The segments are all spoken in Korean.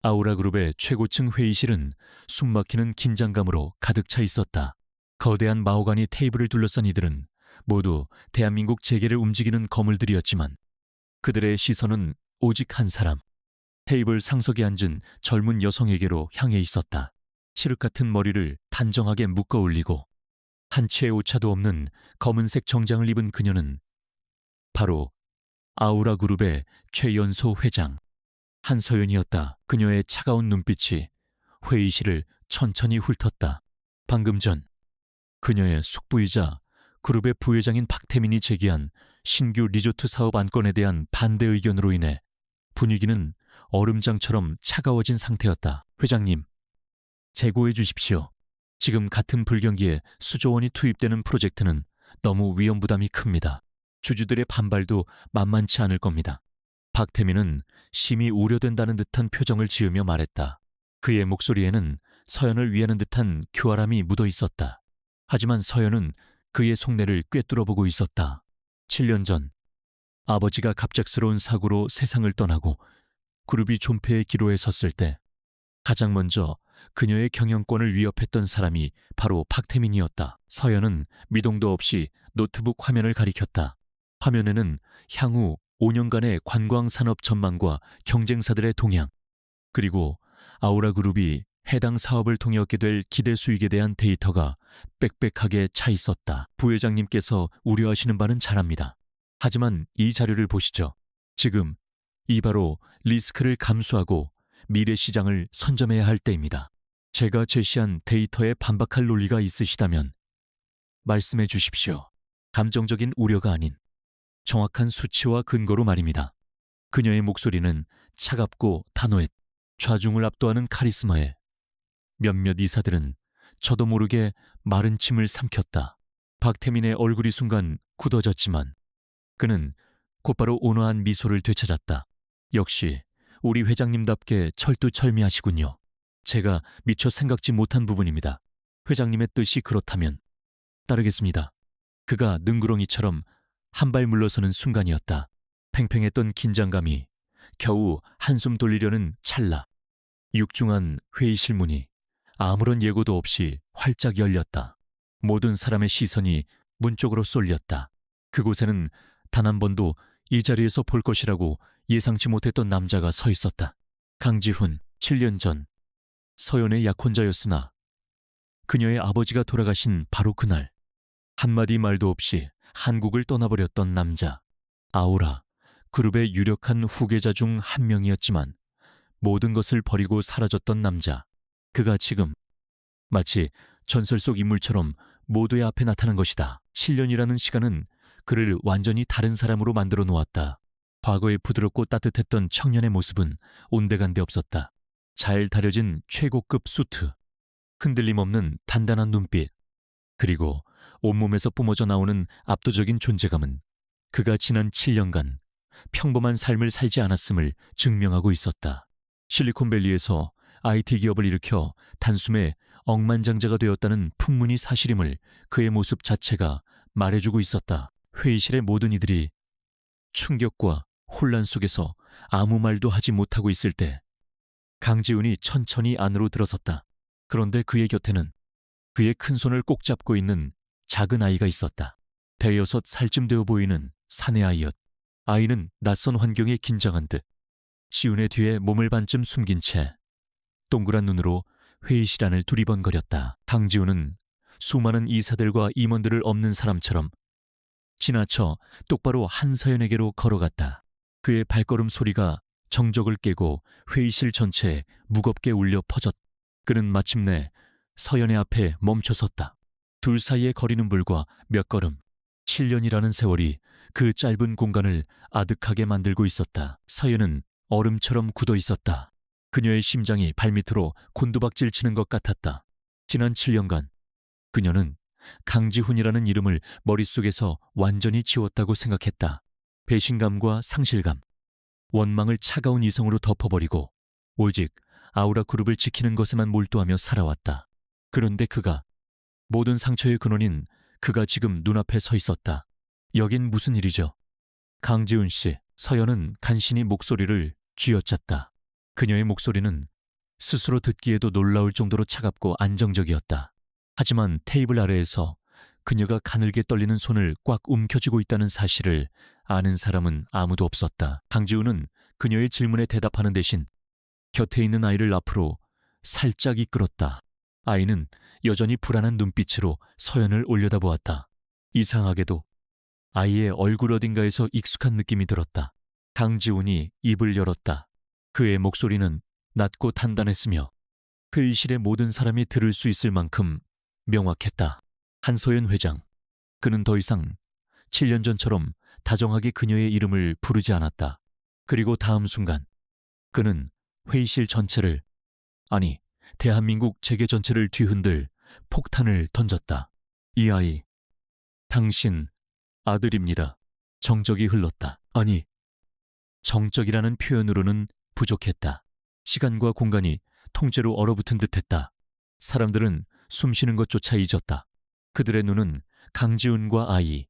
아우라그룹의 최고층 회의실은 숨막히는 긴장감으로 가득 차 있었다. 거대한 마호가니 테이블을 둘러싼 이들은 모두 대한민국 재계를 움직이는 거물들이었지만 그들의 시선은 오직 한 사람, 테이블 상석에 앉은 젊은 여성에게로 향해 있었다. 칠흑 같은 머리를 단정하게 묶어 올리고 한 치의 오차도 없는 검은색 정장을 입은 그녀는 바로 아우라그룹의 최연소 회장 한서연이었다. 그녀의 차가운 눈빛이 회의실을 천천히 훑었다. 방금 전 그녀의 숙부이자 그룹의 부회장인 박태민이 제기한 신규 리조트 사업 안건에 대한 반대 의견으로 인해 분위기는 얼음장처럼 차가워진 상태였다. 회장님, 재고해 주십시오. 지금 같은 불경기에 수조 원이 투입되는 프로젝트는 너무 위험 부담이 큽니다. 주주들의 반발도 만만치 않을 겁니다. 박태민은 심히 우려된다는 듯한 표정을 지으며 말했다. 그의 목소리에는 서연을 위하는 듯한 교활함이 묻어 있었다. 하지만 서연은 그의 속내를 꿰뚫어보고 있었다. 7년 전 아버지가 갑작스러운 사고로 세상을 떠나고 그룹이 존폐의 기로에 섰을 때 가장 먼저 그녀의 경영권을 위협했던 사람이 바로 박태민이었다. 서연은 미동도 없이 노트북 화면을 가리켰다. 화면에는 향후 5년간의 관광산업 전망과 경쟁사들의 동향, 그리고 아우라그룹이 해당 사업을 통해 얻게 될 기대 수익에 대한 데이터가 빽빽하게 차 있었다. 부회장님께서 우려하시는 바는 잘 압니다. 하지만 이 자료를 보시죠. 지금 이 바로 리스크를 감수하고 미래 시장을 선점해야 할 때입니다. 제가 제시한 데이터에 반박할 논리가 있으시다면 말씀해 주십시오. 감정적인 우려가 아닌 정확한 수치와 근거로 말입니다. 그녀의 목소리는 차갑고 단호했, 좌중을 압도하는 카리스마에 몇몇 이사들은 저도 모르게 마른 침을 삼켰다. 박태민의 얼굴이 순간 굳어졌지만 그는 곧바로 온화한 미소를 되찾았다. 역시 우리 회장님답게 철두철미하시군요. 제가 미처 생각지 못한 부분입니다. 회장님의 뜻이 그렇다면 따르겠습니다. 그가 능구렁이처럼 한 발 물러서는 순간이었다. 팽팽했던 긴장감이 겨우 한숨 돌리려는 찰나. 육중한 회의실 문이 아무런 예고도 없이 활짝 열렸다. 모든 사람의 시선이 문 쪽으로 쏠렸다. 그곳에는 단 한 번도 이 자리에서 볼 것이라고 예상치 못했던 남자가 서 있었다. 강지훈, 7년 전 서연의 약혼자였으나 그녀의 아버지가 돌아가신 바로 그날 한마디 말도 없이 한국을 떠나버렸던 남자. 아우라, 그룹의 유력한 후계자 중 한 명이었지만 모든 것을 버리고 사라졌던 남자. 그가 지금 마치 전설 속 인물처럼 모두의 앞에 나타난 것이다. 7년이라는 시간은 그를 완전히 다른 사람으로 만들어 놓았다. 과거의 부드럽고 따뜻했던 청년의 모습은 온데간데 없었다. 잘 다려진 최고급 수트, 흔들림 없는 단단한 눈빛, 그리고 온몸에서 뿜어져 나오는 압도적인 존재감은 그가 지난 7년간 평범한 삶을 살지 않았음을 증명하고 있었다. 실리콘밸리에서 IT 기업을 일으켜 단숨에 억만장자가 되었다는 풍문이 사실임을 그의 모습 자체가 말해주고 있었다. 회의실의 모든 이들이 충격과 혼란 속에서 아무 말도 하지 못하고 있을 때 강지훈이 천천히 안으로 들어섰다. 그런데 그의 곁에는 그의 큰 손을 꼭 잡고 있는 작은 아이가 있었다. 대여섯 살쯤 되어 보이는 사내 아이였. 아이는 낯선 환경에 긴장한 듯 지훈의 뒤에 몸을 반쯤 숨긴 채 동그란 눈으로 회의실 안을 두리번거렸다. 강지훈은 수많은 이사들과 임원들을 없는 사람처럼 지나쳐 똑바로 한서연에게로 걸어갔다. 그의 발걸음 소리가 정적을 깨고 회의실 전체에 무겁게 울려 퍼졌다. 그는 마침내 서연의 앞에 멈춰섰다. 둘 사이의 거리는 불과 몇 걸음. 7년이라는 세월이 그 짧은 공간을 아득하게 만들고 있었다. 서연은 얼음처럼 굳어 있었다. 그녀의 심장이 발밑으로 곤두박질 치는 것 같았다. 지난 7년간 그녀는 강지훈이라는 이름을 머릿속에서 완전히 지웠다고 생각했다. 배신감과 상실감, 원망을 차가운 이성으로 덮어버리고 오직 아우라 그룹을 지키는 것에만 몰두하며 살아왔다. 그런데 그가, 모든 상처의 근원인 그가 지금 눈앞에 서 있었다. 여긴 무슨 일이죠? 강지훈 씨, 서연은 간신히 목소리를 쥐어짰다. 그녀의 목소리는 스스로 듣기에도 놀라울 정도로 차갑고 안정적이었다. 하지만 테이블 아래에서 그녀가 가늘게 떨리는 손을 꽉 움켜쥐고 있다는 사실을 아는 사람은 아무도 없었다. 강지우는 그녀의 질문에 대답하는 대신 곁에 있는 아이를 앞으로 살짝 이끌었다. 아이는 여전히 불안한 눈빛으로 서연을 올려다보았다. 이상하게도 아이의 얼굴 어딘가에서 익숙한 느낌이 들었다. 강지훈이 입을 열었다. 그의 목소리는 낮고 단단했으며 회의실의 모든 사람이 들을 수 있을 만큼 명확했다. 한서연 회장. 그는 더 이상 7년 전처럼 다정하게 그녀의 이름을 부르지 않았다. 그리고 다음 순간 그는 회의실 전체를, 아니 대한민국 재계 전체를 뒤흔들 폭탄을 던졌다. 이 아이, 당신 아들입니다. 정적이 흘렀다. 아니, 정적이라는 표현으로는 부족했다. 시간과 공간이 통째로 얼어붙은 듯했다. 사람들은 숨쉬는 것조차 잊었다. 그들의 눈은 강지훈과 아이,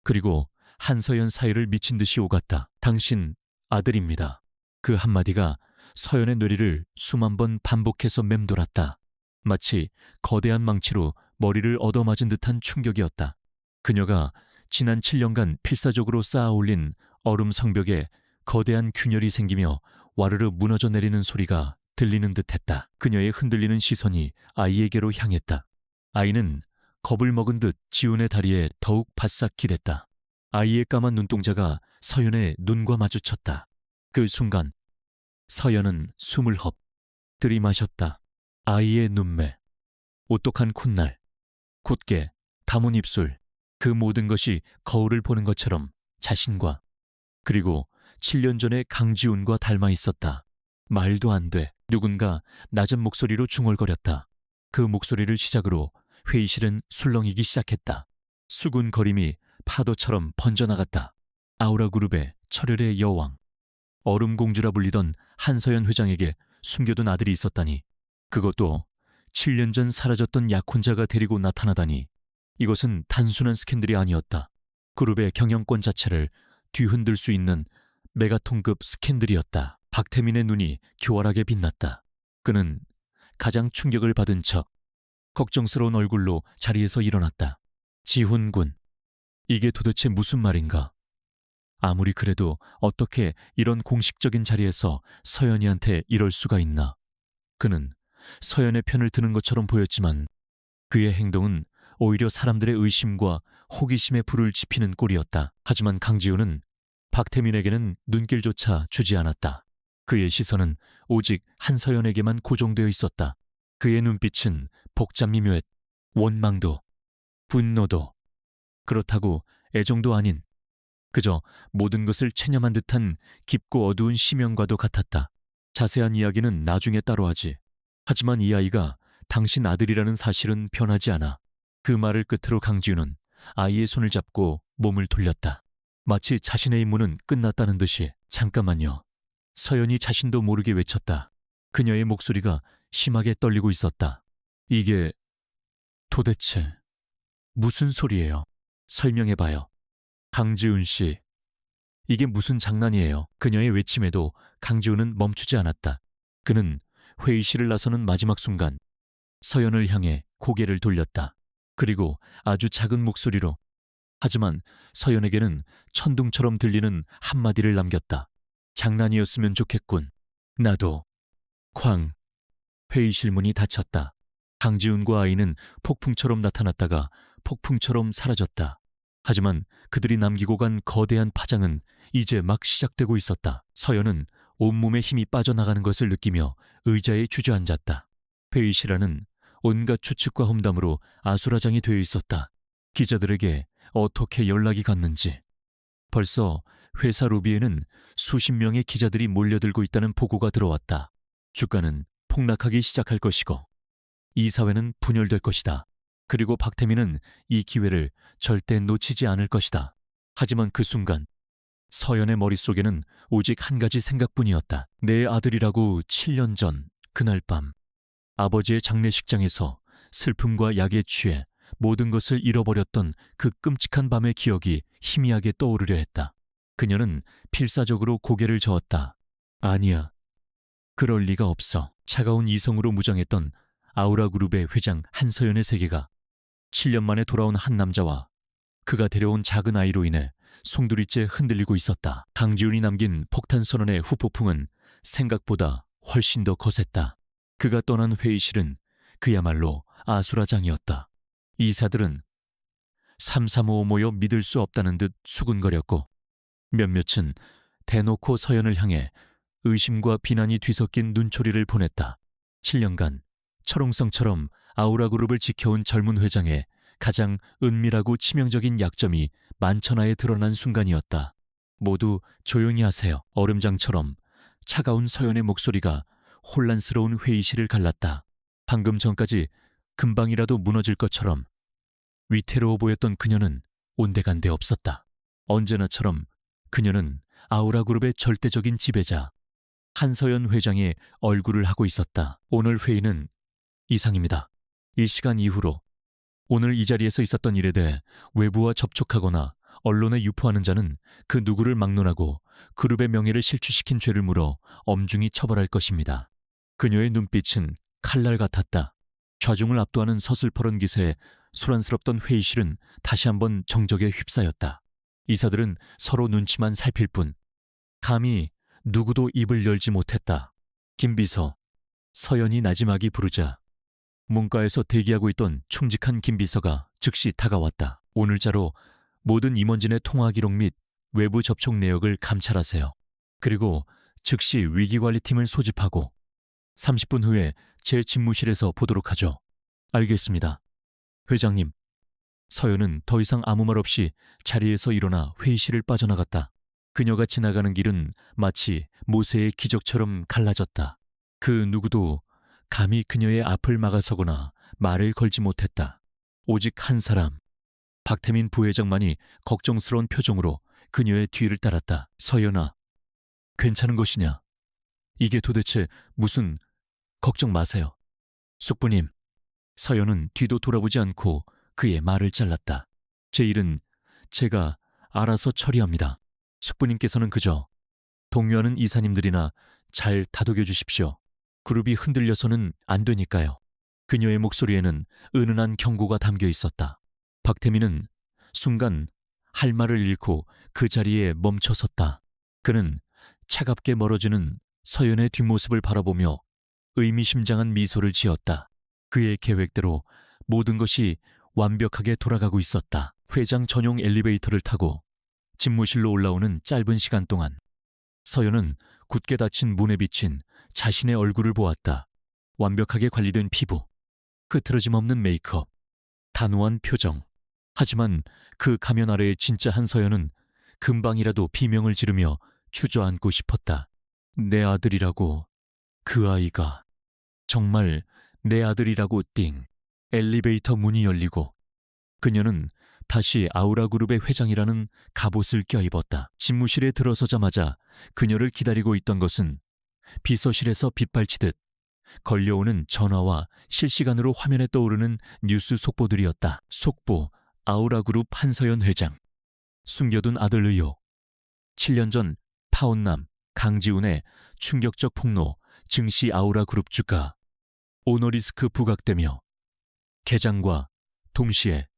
그리고 한서연 사이를 미친 듯이 오갔다. 당신 아들입니다. 그 한마디가 서연의 뇌리를 수만 번 반복해서 맴돌았다. 마치 거대한 망치로 머리를 얻어맞은 듯한 충격이었다. 그녀가 지난 7년간 필사적으로 쌓아올린 얼음 성벽에 거대한 균열이 생기며 와르르 무너져 내리는 소리가 들리는 듯했다. 그녀의 흔들리는 시선이 아이에게로 향했다. 아이는 겁을 먹은 듯 지훈의 다리에 더욱 바싹 기댔다. 아이의 까만 눈동자가 서연의 눈과 마주쳤다. 그 순간 서연은 숨을 헙 들이마셨다. 아이의 눈매, 오똑한 콧날, 곧게 다문 입술, 그 모든 것이 거울을 보는 것처럼 자신과 그리고 7년 전의 강지훈과 닮아 있었다. 말도 안 돼. 누군가 낮은 목소리로 중얼거렸다. 그 목소리를 시작으로 회의실은 술렁이기 시작했다. 수군거림이 파도처럼 번져나갔다. 아우라 그룹의 철혈의 여왕, 얼음공주라 불리던 한서연 회장에게 숨겨둔 아들이 있었다니. 그것도 7년 전 사라졌던 약혼자가 데리고 나타나다니. 이것은 단순한 스캔들이 아니었다. 그룹의 경영권 자체를 뒤흔들 수 있는 메가톤급 스캔들이었다. 박태민의 눈이 교활하게 빛났다. 그는 가장 충격을 받은 척 걱정스러운 얼굴로 자리에서 일어났다. 지훈군, 이게 도대체 무슨 말인가? 아무리 그래도 어떻게 이런 공식적인 자리에서 서연이한테 이럴 수가 있나? 그는 서연의 편을 드는 것처럼 보였지만 그의 행동은 오히려 사람들의 의심과 호기심에 불을 지피는 꼴이었다. 하지만 강지훈은 박태민에게는 눈길조차 주지 않았다. 그의 시선은 오직 한서연에게만 고정되어 있었다. 그의 눈빛은 복잡미묘했. 원망도, 분노도, 그렇다고 애정도 아닌 그저 모든 것을 체념한 듯한 깊고 어두운 심연과도 같았다. 자세한 이야기는 나중에 따로 하지. 하지만 이 아이가 당신 아들이라는 사실은 변하지 않아. 그 말을 끝으로 강지훈은 아이의 손을 잡고 몸을 돌렸다. 마치 자신의 임무는 끝났다는 듯이. 잠깐만요. 서연이 자신도 모르게 외쳤다. 그녀의 목소리가 심하게 떨리고 있었다. 이게 도대체 무슨 소리예요? 설명해봐요. 강지훈 씨, 이게 무슨 장난이에요? 그녀의 외침에도 강지훈은 멈추지 않았다. 그는 회의실을 나서는 마지막 순간 서연을 향해 고개를 돌렸다. 그리고 아주 작은 목소리로, 하지만 서연에게는 천둥처럼 들리는 한마디를 남겼다. 장난이었으면 좋겠군. 나도. 쾅. 회의실 문이 닫혔다. 강지훈과 아이는 폭풍처럼 나타났다가 폭풍처럼 사라졌다. 하지만 그들이 남기고 간 거대한 파장은 이제 막 시작되고 있었다. 서연은 온몸에 힘이 빠져나가는 것을 느끼며 의자에 주저앉았다. 회의실 안은 온갖 추측과 험담으로 아수라장이 되어 있었다. 기자들에게 어떻게 연락이 갔는지. 벌써 회사 로비에는 수십 명의 기자들이 몰려들고 있다는 보고가 들어왔다. 주가는 폭락하기 시작할 것이고 이사회는 분열될 것이다. 그리고 박태민은 이 기회를 절대 놓치지 않을 것이다. 하지만 그 순간 서연의 머릿속에는 오직 한 가지 생각뿐이었다. 내 아들이라고 7년 전 그날 밤 아버지의 장례식장에서 슬픔과 약에 취해 모든 것을 잃어버렸던 그 끔찍한 밤의 기억이 희미하게 떠오르려 했다. 그녀는 필사적으로 고개를 저었다. 아니야. 그럴 리가 없어. 차가운 이성으로 무장했던 아우라그룹의 회장 한서연의 세계가 7년 만에 돌아온 한 남자와 그가 데려온 작은 아이로 인해 송두리째 흔들리고 있었다. 강지훈이 남긴 폭탄 선언의 후폭풍은 생각보다 훨씬 더 거셌다. 그가 떠난 회의실은 그야말로 아수라장이었다. 이사들은 삼삼오오 모여 믿을 수 없다는 듯 수군거렸고 몇몇은 대놓고 서연을 향해 의심과 비난이 뒤섞인 눈초리를 보냈다. 7년간 철옹성처럼 아우라그룹을 지켜온 젊은 회장의 가장 은밀하고 치명적인 약점이 만천하에 드러난 순간이었다. 모두 조용히 하세요. 얼음장처럼 차가운 서연의 목소리가 혼란스러운 회의실을 갈랐다. 방금 전까지 금방이라도 무너질 것처럼 위태로워 보였던 그녀는 온데간데 없었다. 언제나처럼 그녀는 아우라그룹의 절대적인 지배자 한서연 회장의 얼굴을 하고 있었다. 오늘 회의는 이상입니다. 이 시간 이후로 오늘 이 자리에서 있었던 일에 대해 외부와 접촉하거나 언론에 유포하는 자는 그 누구를 막론하고 그룹의 명예를 실추시킨 죄를 물어 엄중히 처벌할 것입니다. 그녀의 눈빛은 칼날 같았다. 좌중을 압도하는 서슬퍼런 기세에 소란스럽던 회의실은 다시 한번 정적에 휩싸였다. 이사들은 서로 눈치만 살필 뿐 감히 누구도 입을 열지 못했다. 김비서, 서연이 나지막이 부르자 문과에서 대기하고 있던 충직한 김비서가 즉시 다가왔다. 오늘자로 모든 임원진의 통화 기록 및 외부 접촉 내역을 감찰하세요. 그리고 즉시 위기관리팀을 소집하고 30분 후에 제 집무실에서 보도록 하죠. 알겠습니다. 회장님. 서연은 더 이상 아무 말 없이 자리에서 일어나 회의실을 빠져나갔다. 그녀가 지나가는 길은 마치 모세의 기적처럼 갈라졌다. 그 누구도 감히 그녀의 앞을 막아서거나 말을 걸지 못했다. 오직 한 사람, 박태민 부회장만이 걱정스러운 표정으로 그녀의 뒤를 따랐다. 서연아, 괜찮은 것이냐? 이게 도대체 무슨... 걱정 마세요. 숙부님. 서연은 뒤도 돌아보지 않고 그의 말을 잘랐다. 제 일은 제가 알아서 처리합니다. 숙부님께서는 그저 동요하는 이사님들이나 잘 다독여 주십시오. 그룹이 흔들려서는 안 되니까요. 그녀의 목소리에는 은은한 경고가 담겨 있었다. 박태민은 순간 할 말을 잃고 그 자리에 멈춰섰다. 그는 차갑게 멀어지는 서연의 뒷모습을 바라보며 의미심장한 미소를 지었다. 그의 계획대로 모든 것이 완벽하게 돌아가고 있었다. 회장 전용 엘리베이터를 타고 집무실로 올라오는 짧은 시간 동안 서연은 굳게 닫힌 문에 비친 자신의 얼굴을 보았다. 완벽하게 관리된 피부, 흐트러짐 없는 메이크업, 단호한 표정. 하지만 그 가면 아래의 진짜 한서연은 금방이라도 비명을 지르며 주저앉고 싶었다. 내 아들이라고, 그 아이가 정말 내 아들이라고. 띵. 엘리베이터 문이 열리고 그녀는 다시 아우라그룹의 회장이라는 갑옷을 껴입었다. 집무실에 들어서자마자 그녀를 기다리고 있던 것은 비서실에서 빗발치듯 걸려오는 전화와 실시간으로 화면에 떠오르는 뉴스 속보들이었다. 속보, 아우라그룹 한서연 회장. 숨겨둔 아들 의혹. 7년 전 파혼남 강지훈의 충격적 폭로, 증시 아우라그룹 주가. 오너리스크 부각되며 개장과 동시에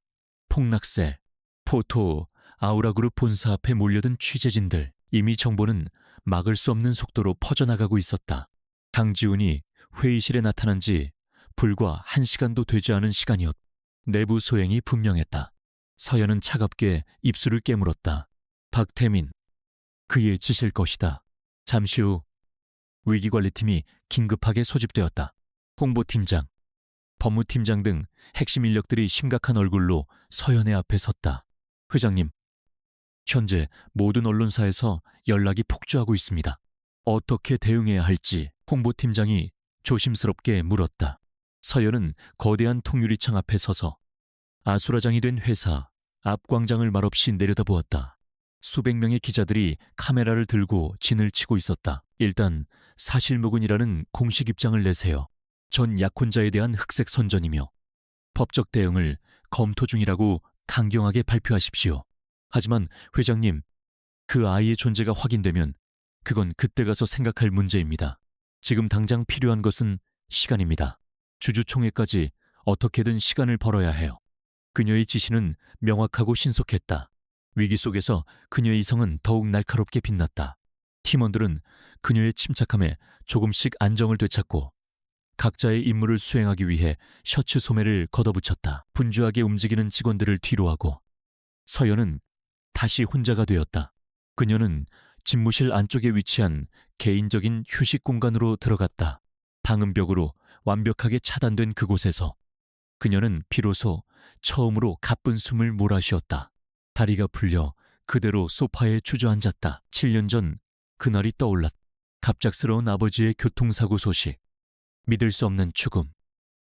폭락세, 포토, 아우라그룹 본사 앞에 몰려든 취재진들. 이미 정보는 막을 수 없는 속도로 퍼져나가고 있었다. 강지훈이 회의실에 나타난 지 불과 1시간도 되지 않은 시간이었다. 내부 소행이 분명했다. 서연은 차갑게 입술을 깨물었다. 박태민, 그의 짓일 것이다. 잠시 후 위기관리팀이 긴급하게 소집되었다. 홍보팀장, 법무팀장 등 핵심 인력들이 심각한 얼굴로 서연의 앞에 섰다. 회장님, 현재 모든 언론사에서 연락이 폭주하고 있습니다. 어떻게 대응해야 할지 홍보팀장이 조심스럽게 물었다. 서연은 거대한 통유리창 앞에 서서 아수라장이 된 회사 앞 광장을 말없이 내려다보았다. 수백 명의 기자들이 카메라를 들고 진을 치고 있었다. 일단 사실무근이라는 공식 입장을 내세요. 전 약혼자에 대한 흑색 선전이며 법적 대응을 검토 중이라고 강경하게 발표하십시오. 하지만 회장님, 그 아이의 존재가 확인되면 그건 그때 가서 생각할 문제입니다. 지금 당장 필요한 것은 시간입니다. 주주총회까지 어떻게든 시간을 벌어야 해요. 그녀의 지시는 명확하고 신속했다. 위기 속에서 그녀의 이성은 더욱 날카롭게 빛났다. 팀원들은 그녀의 침착함에 조금씩 안정을 되찾고 각자의 임무를 수행하기 위해 셔츠 소매를 걷어붙였다. 분주하게 움직이는 직원들을 뒤로하고 서연은 다시 혼자가 되었다. 그녀는 집무실 안쪽에 위치한 개인적인 휴식 공간으로 들어갔다. 방음벽으로 완벽하게 차단된 그곳에서 그녀는 비로소 처음으로 가쁜 숨을 몰아쉬었다. 다리가 풀려 그대로 소파에 주저앉았다. 7년 전 그날이 떠올랐다. 갑작스러운 아버지의 교통사고 소식, 믿을 수 없는 죽음,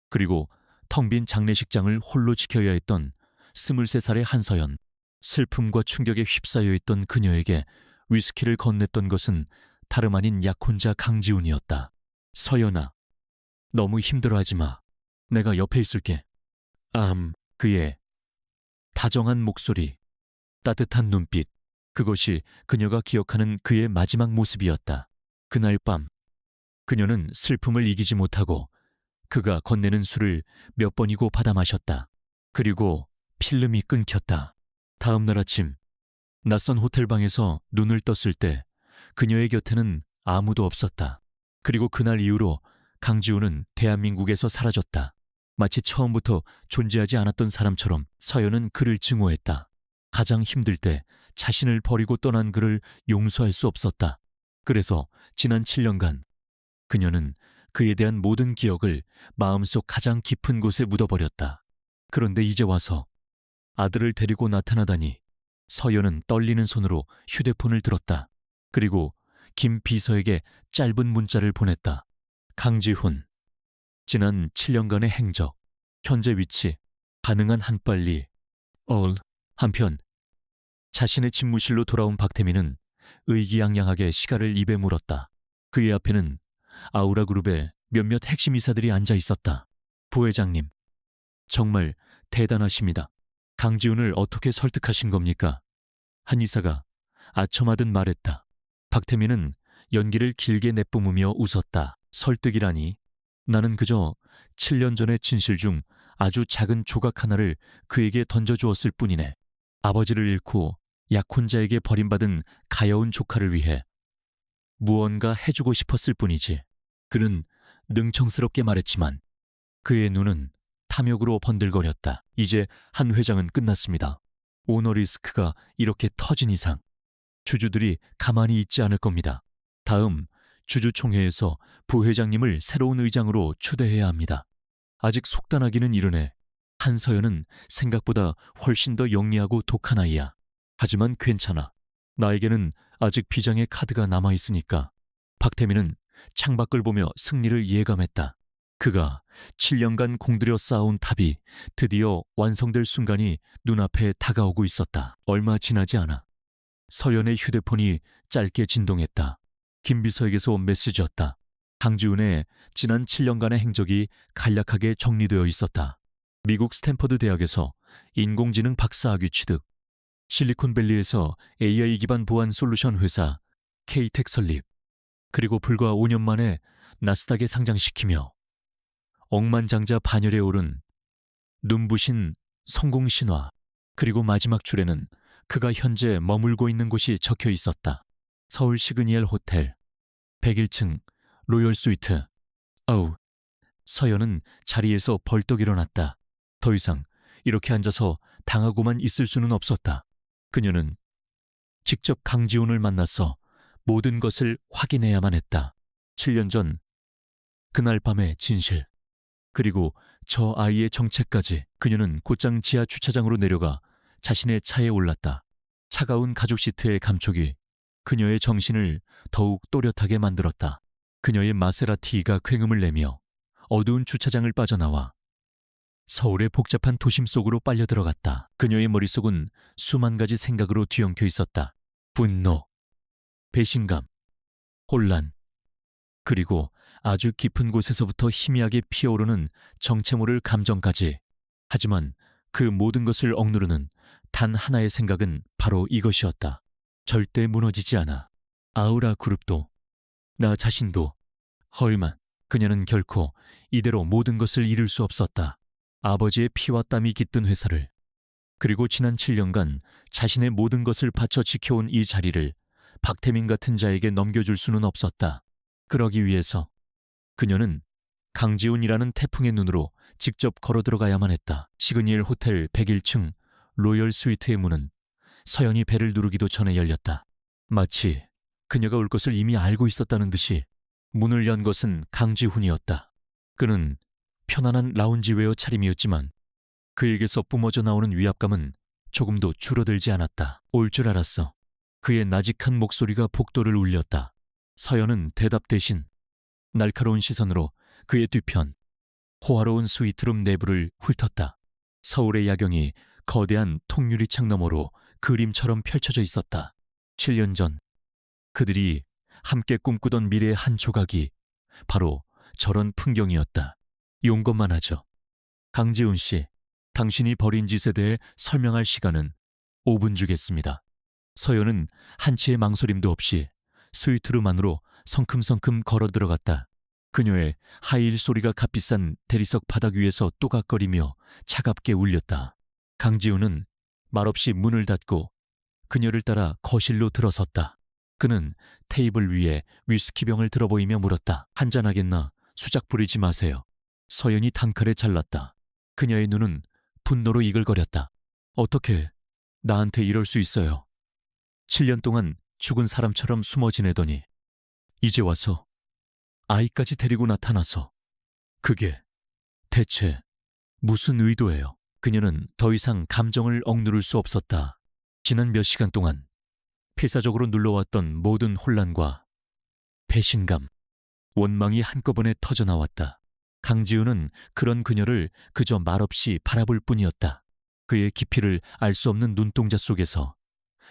그리고 텅 빈 장례식장을 홀로 지켜야 했던 23살의 한서연. 슬픔과 충격에 휩싸여 있던 그녀에게 위스키를 건넸던 것은 다름 아닌 약혼자 강지훈이었다. 서연아, 너무 힘들어하지 마. 내가 옆에 있을게. 그의 다정한 목소리, 따뜻한 눈빛, 그것이 그녀가 기억하는 그의 마지막 모습이었다. 그날 밤, 그녀는 슬픔을 이기지 못하고 그가 건네는 술을 몇 번이고 받아 마셨다. 그리고 필름이 끊겼다. 다음 날 아침, 낯선 호텔방에서 눈을 떴을 때 그녀의 곁에는 아무도 없었다. 그리고 그날 이후로 강지훈은 대한민국에서 사라졌다. 마치 처음부터 존재하지 않았던 사람처럼 서연은 그를 증오했다. 가장 힘들 때 자신을 버리고 떠난 그를 용서할 수 없었다. 그래서 지난 7년간 그녀는 그에 대한 모든 기억을 마음속 가장 깊은 곳에 묻어버렸다. 그런데 이제 와서 아들을 데리고 나타나다니 서연은 떨리는 손으로 휴대폰을 들었다. 그리고 김 비서에게 짧은 문자를 보냈다. 강지훈, 지난 7년간의 행적, 현재 위치, 가능한 한빨리, all. 한편 자신의 집무실로 돌아온 박태민은 의기양양하게 시가를 입에 물었다. 그의 앞에는 아우라그룹의 몇몇 핵심 이사들이 앉아 있었다. 부회장님, 정말 대단하십니다. 강지훈을 어떻게 설득하신 겁니까? 한 이사가 아첨하듯 말했다. 박태민은 연기를 길게 내뿜으며 웃었다. 설득이라니. 나는 그저 7년 전의 진실 중 아주 작은 조각 하나를 그에게 던져주었을 뿐이네. 아버지를 잃고 약혼자에게 버림받은 가여운 조카를 위해 무언가 해주고 싶었을 뿐이지. 그는 능청스럽게 말했지만 그의 눈은 탐욕으로 번들거렸다. 이제 한 회장은 끝났습니다. 오너리스크가 이렇게 터진 이상 주주들이 가만히 있지 않을 겁니다. 다음 주주총회에서 부회장님을 새로운 의장으로 추대해야 합니다. 아직 속단하기는 이르네. 한서연은 생각보다 훨씬 더 영리하고 독한 아이야. 하지만 괜찮아. 나에게는 아직 비장의 카드가 남아있으니까. 박태민은 창밖을 보며 승리를 예감했다. 그가 7년간 공들여 쌓아온 탑이 드디어 완성될 순간이 눈앞에 다가오고 있었다. 얼마 지나지 않아 서연의 휴대폰이 짧게 진동했다. 김 비서에게서 온 메시지였다. 강지훈의 지난 7년간의 행적이 간략하게 정리되어 있었다. 미국 스탠퍼드 대학에서 인공지능 박사학위 취득, 실리콘밸리에서 AI 기반 보안 솔루션 회사 K-텍 설립, 그리고 불과 5년 만에 나스닥에 상장시키며 억만장자 반열에 오른 눈부신 성공 신화. 그리고 마지막 줄에는 그가 현재 머물고 있는 곳이 적혀 있었다. 서울 시그니엘 호텔 101층 로열 스위트. 어우. 서연은 자리에서 벌떡 일어났다. 더 이상 이렇게 앉아서 당하고만 있을 수는 없었다. 그녀는 직접 강지훈을 만나서 모든 것을 확인해야만 했다. 7년 전 그날 밤의 진실, 그리고 저 아이의 정체까지. 그녀는 곧장 지하 주차장으로 내려가 자신의 차에 올랐다. 차가운 가죽 시트의 감촉이 그녀의 정신을 더욱 또렷하게 만들었다. 그녀의 마세라티가 굉음을 내며 어두운 주차장을 빠져나와 서울의 복잡한 도심 속으로 빨려 들어갔다. 그녀의 머릿속은 수만 가지 생각으로 뒤엉켜 있었다. 분노, 배신감, 혼란, 그리고 아주 깊은 곳에서부터 희미하게 피어오르는 정체 모를 감정까지. 하지만 그 모든 것을 억누르는 단 하나의 생각은 바로 이것이었다. 절대 무너지지 않아. 아우라 그룹도, 나 자신도 하지만 그녀는 결코 이대로 모든 것을 잃을 수 없었다. 아버지의 피와 땀이 깃든 회사를, 그리고 지난 7년간 자신의 모든 것을 바쳐 지켜온 이 자리를 박태민 같은 자에게 넘겨줄 수는 없었다. 그러기 위해서 그녀는 강지훈이라는 태풍의 눈으로 직접 걸어 들어가야만 했다. 시그니엘 호텔 101층 로열 스위트의 문은 서연이 배를 누르기도 전에 열렸다. 마치 그녀가 올 것을 이미 알고 있었다는 듯이 문을 연 것은 강지훈이었다. 그는 편안한 라운지웨어 차림이었지만 그에게서 뿜어져 나오는 위압감은 조금도 줄어들지 않았다. 올 줄 알았어. 그의 나직한 목소리가 복도를 울렸다. 서연은 대답 대신 날카로운 시선으로 그의 뒤편 호화로운 스위트룸 내부를 훑었다. 서울의 야경이 거대한 통유리창 너머로 그림처럼 펼쳐져 있었다. 7년 전 그들이 함께 꿈꾸던 미래의 한 조각이 바로 저런 풍경이었다. 용것만 하죠. 강지훈 씨, 당신이 벌인 짓에 대해 설명할 시간은 5분 주겠습니다. 서연은 한치의 망설임도 없이 스위트룸 안으로 성큼성큼 걸어 들어갔다. 그녀의 하이힐 소리가 값비싼 대리석 바닥 위에서 또각거리며 차갑게 울렸다. 강지훈은 말없이 문을 닫고 그녀를 따라 거실로 들어섰다. 그는 테이블 위에 위스키병을 들어보이며 물었다. 한잔하겠나? 수작 부리지 마세요. 서연이 단칼에 잘랐다. 그녀의 눈은 분노로 이글거렸다. 어떻게 나한테 이럴 수 있어요? 7년 동안 죽은 사람처럼 숨어 지내더니 이제 와서 아이까지 데리고 나타나서 그게 대체 무슨 의도예요? 그녀는 더 이상 감정을 억누를 수 없었다. 지난 몇 시간 동안 필사적으로 눌러왔던 모든 혼란과 배신감, 원망이 한꺼번에 터져나왔다. 강지훈은 그런 그녀를 그저 말없이 바라볼 뿐이었다. 그의 깊이를 알 수 없는 눈동자 속에서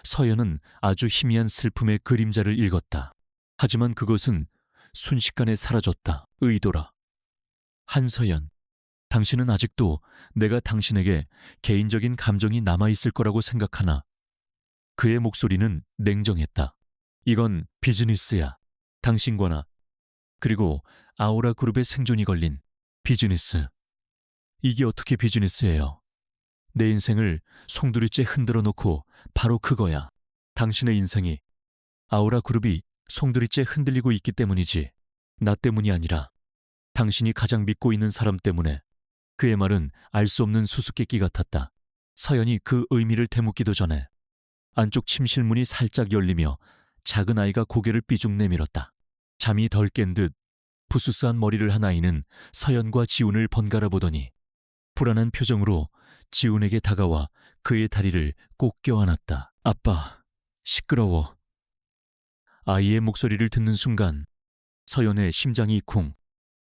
서연은 아주 희미한 슬픔의 그림자를 읽었다. 하지만 그것은 순식간에 사라졌다. 의도라. 한서연, 당신은 아직도 내가 당신에게 개인적인 감정이 남아있을 거라고 생각하나? 그의 목소리는 냉정했다. 이건 비즈니스야. 당신과 나, 그리고 아우라 그룹의 생존이 걸린 비즈니스. 이게 어떻게 비즈니스예요? 내 인생을 송두리째 흔들어 놓고 바로 그거야. 당신의 인생이, 아우라 그룹이 송두리째 흔들리고 있기 때문이지. 나 때문이 아니라 당신이 가장 믿고 있는 사람 때문에. 그의 말은 알 수 없는 수수께끼 같았다. 서연이 그 의미를 되묻기도 전에 안쪽 침실문이 살짝 열리며 작은 아이가 고개를 삐죽 내밀었다. 잠이 덜 깬 듯 부스스한 머리를 한 아이는 서연과 지훈을 번갈아 보더니 불안한 표정으로 지훈에게 다가와 그의 다리를 꼭 껴안았다. 아빠, 시끄러워. 아이의 목소리를 듣는 순간 서연의 심장이 쿵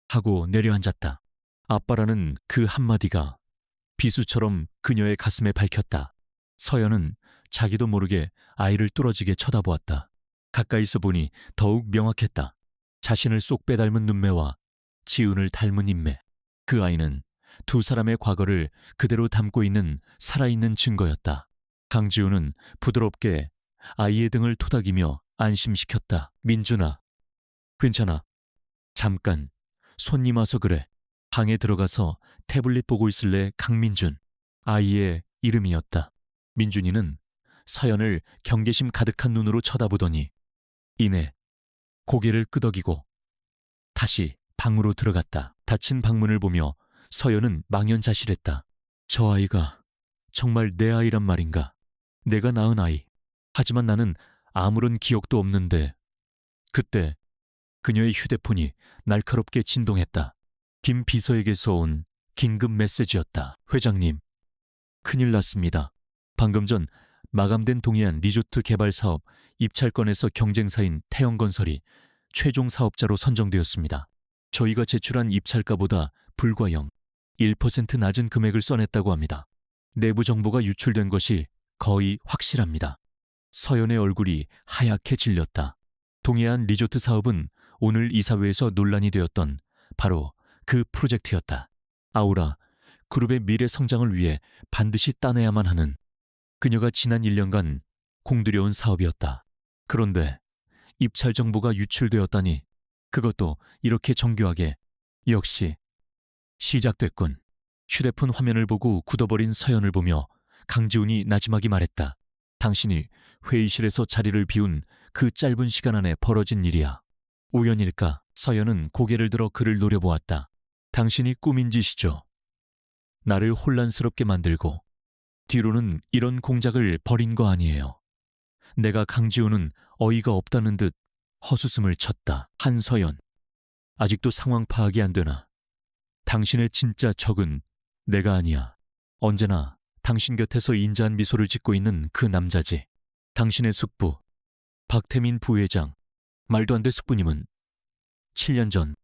하고 내려앉았다. 아빠라는 그 한마디가 비수처럼 그녀의 가슴에 박혔다. 서연은 자기도 모르게 아이를 뚫어지게 쳐다보았다. 가까이서 보니 더욱 명확했다. 자신을 쏙 빼닮은 눈매와 지훈을 닮은 인매. 그 아이는 두 사람의 과거를 그대로 담고 있는 살아있는 증거였다. 강지훈은 부드럽게 아이의 등을 토닥이며 안심시켰다. 민준아, 괜찮아. 잠깐, 손님 와서 그래. 방에 들어가서 태블릿 보고 있을래? 강민준. 아이의 이름이었다. 민준이는 서연을 경계심 가득한 눈으로 쳐다보더니 이내 고개를 끄덕이고 다시 방으로 들어갔다. 닫힌 방문을 보며 서연은 망연자실했다. 저 아이가 정말 내 아이란 말인가? 내가 낳은 아이. 하지만 나는 아무런 기억도 없는데. 그때 그녀의 휴대폰이 날카롭게 진동했다. 김 비서에게서 온 긴급 메시지였다. 회장님, 큰일 났습니다. 방금 전 마감된 동해안 리조트 개발 사업 입찰권에서 경쟁사인 태영건설이 최종 사업자로 선정되었습니다. 저희가 제출한 입찰가보다 불과 0.1% 낮은 금액을 써냈다고 합니다. 내부 정보가 유출된 것이 거의 확실합니다. 서연의 얼굴이 하얗게 질렸다. 동해안 리조트 사업은 오늘 이사회에서 논란이 되었던 바로 그 프로젝트였다. 아우라 그룹의 미래 성장을 위해 반드시 따내야만 하는 그녀가 지난 1년간 공들여온 사업이었다. 그런데 입찰 정보가 유출되었다니 그것도 이렇게 정교하게. 역시 시작됐군. 휴대폰 화면을 보고 굳어버린 서연을 보며 강지훈이 나지막이 말했다. 당신이 회의실에서 자리를 비운 그 짧은 시간 안에 벌어진 일이야. 우연일까? 서연은 고개를 들어 그를 노려보았다. 당신이 꾸민 짓이죠. 나를 혼란스럽게 만들고 뒤로는 이런 공작을 벌인 거 아니에요. 내가 강지훈은 어이가 없다는 듯 헛웃음을 쳤다. 한서연, 아직도 상황 파악이 안 되나? 당신의 진짜 적은 내가 아니야. 언제나 당신 곁에서 인자한 미소를 짓고 있는 그 남자지. 당신의 숙부, 박태민 부회장. 말도 안 돼 숙부님은. 7년 전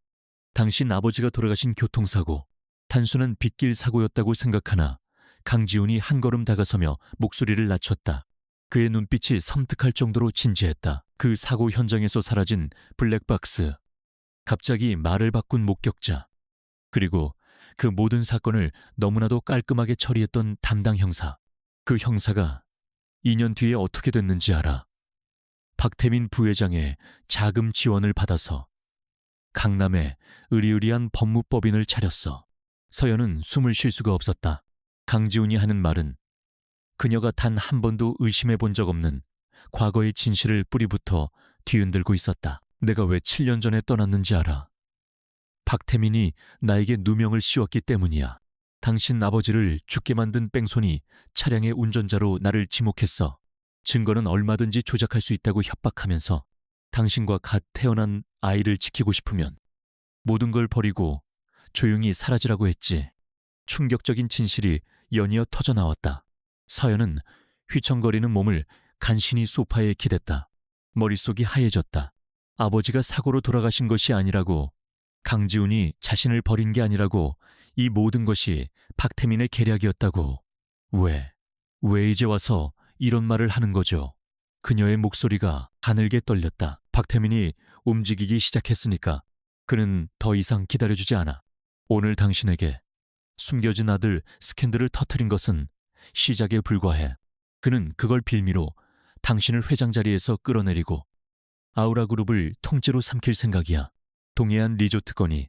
당신 아버지가 돌아가신 교통사고, 단순한 빗길 사고였다고 생각하나 강지훈이 한 걸음 다가서며 목소리를 낮췄다. 그의 눈빛이 섬뜩할 정도로 진지했다. 그 사고 현장에서 사라진 블랙박스, 갑자기 말을 바꾼 목격자, 그리고 그 모든 사건을 너무나도 깔끔하게 처리했던 담당 형사. 그 형사가 2년 뒤에 어떻게 됐는지 알아? 박태민 부회장의 자금 지원을 받아서 강남에 으리으리한 법무법인을 차렸어. 서연은 숨을 쉴 수가 없었다. 강지훈이 하는 말은 그녀가 단 한 번도 의심해 본 적 없는 과거의 진실을 뿌리부터 뒤흔들고 있었다. 내가 왜 7년 전에 떠났는지 알아? 박태민이 나에게 누명을 씌웠기 때문이야. 당신 아버지를 죽게 만든 뺑소니 차량의 운전자로 나를 지목했어. 증거는 얼마든지 조작할 수 있다고 협박하면서 당신과 갓 태어난 아이를 지키고 싶으면 모든 걸 버리고 조용히 사라지라고 했지. 충격적인 진실이 연이어 터져나왔다. 서연은 휘청거리는 몸을 간신히 소파에 기댔다. 머릿속이 하얘졌다. 아버지가 사고로 돌아가신 것이 아니라고, 강지훈이 자신을 버린 게 아니라고, 이 모든 것이 박태민의 계략이었다고. 왜 이제 와서 이런 말을 하는 거죠? 그녀의 목소리가 가늘게 떨렸다. 박태민이 움직이기 시작했으니까 그는 더 이상 기다려주지 않아. 오늘 당신에게 숨겨진 아들 스캔들을 터뜨린 것은 시작에 불과해. 그는 그걸 빌미로 당신을 회장 자리에서 끌어내리고 아우라그룹을 통째로 삼킬 생각이야. 동해안 리조트 건이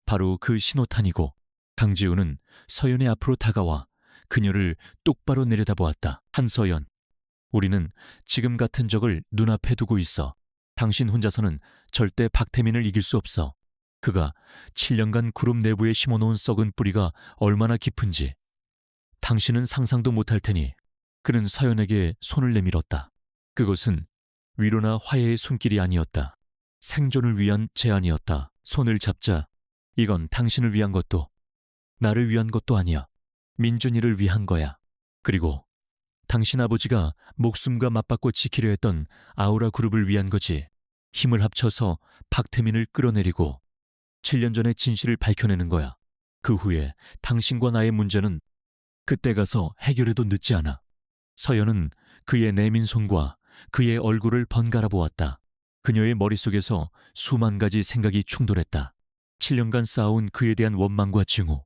바로 그 신호탄이고. 강지훈은 서연의 앞으로 다가와 그녀를 똑바로 내려다보았다. 한서연, 우리는 지금 같은 적을 눈앞에 두고 있어. 당신 혼자서는 절대 박태민을 이길 수 없어. 그가 7년간 그룹 내부에 심어놓은 썩은 뿌리가 얼마나 깊은지 당신은 상상도 못할 테니. 그는 서연에게 손을 내밀었다. 그것은 위로나 화해의 손길이 아니었다. 생존을 위한 제안이었다. 손을 잡자. 이건 당신을 위한 것도 나를 위한 것도 아니야. 민준이를 위한 거야. 그리고 당신 아버지가 목숨과 맞받고 지키려 했던 아우라 그룹을 위한 거지. 힘을 합쳐서 박태민을 끌어내리고 7년 전의 진실을 밝혀내는 거야. 그 후에 당신과 나의 문제는 그때 가서 해결해도 늦지 않아. 서연은 그의 내민 손과 그의 얼굴을 번갈아 보았다. 그녀의 머릿속에서 수만 가지 생각이 충돌했다. 7년간 쌓아온 그에 대한 원망과 증오,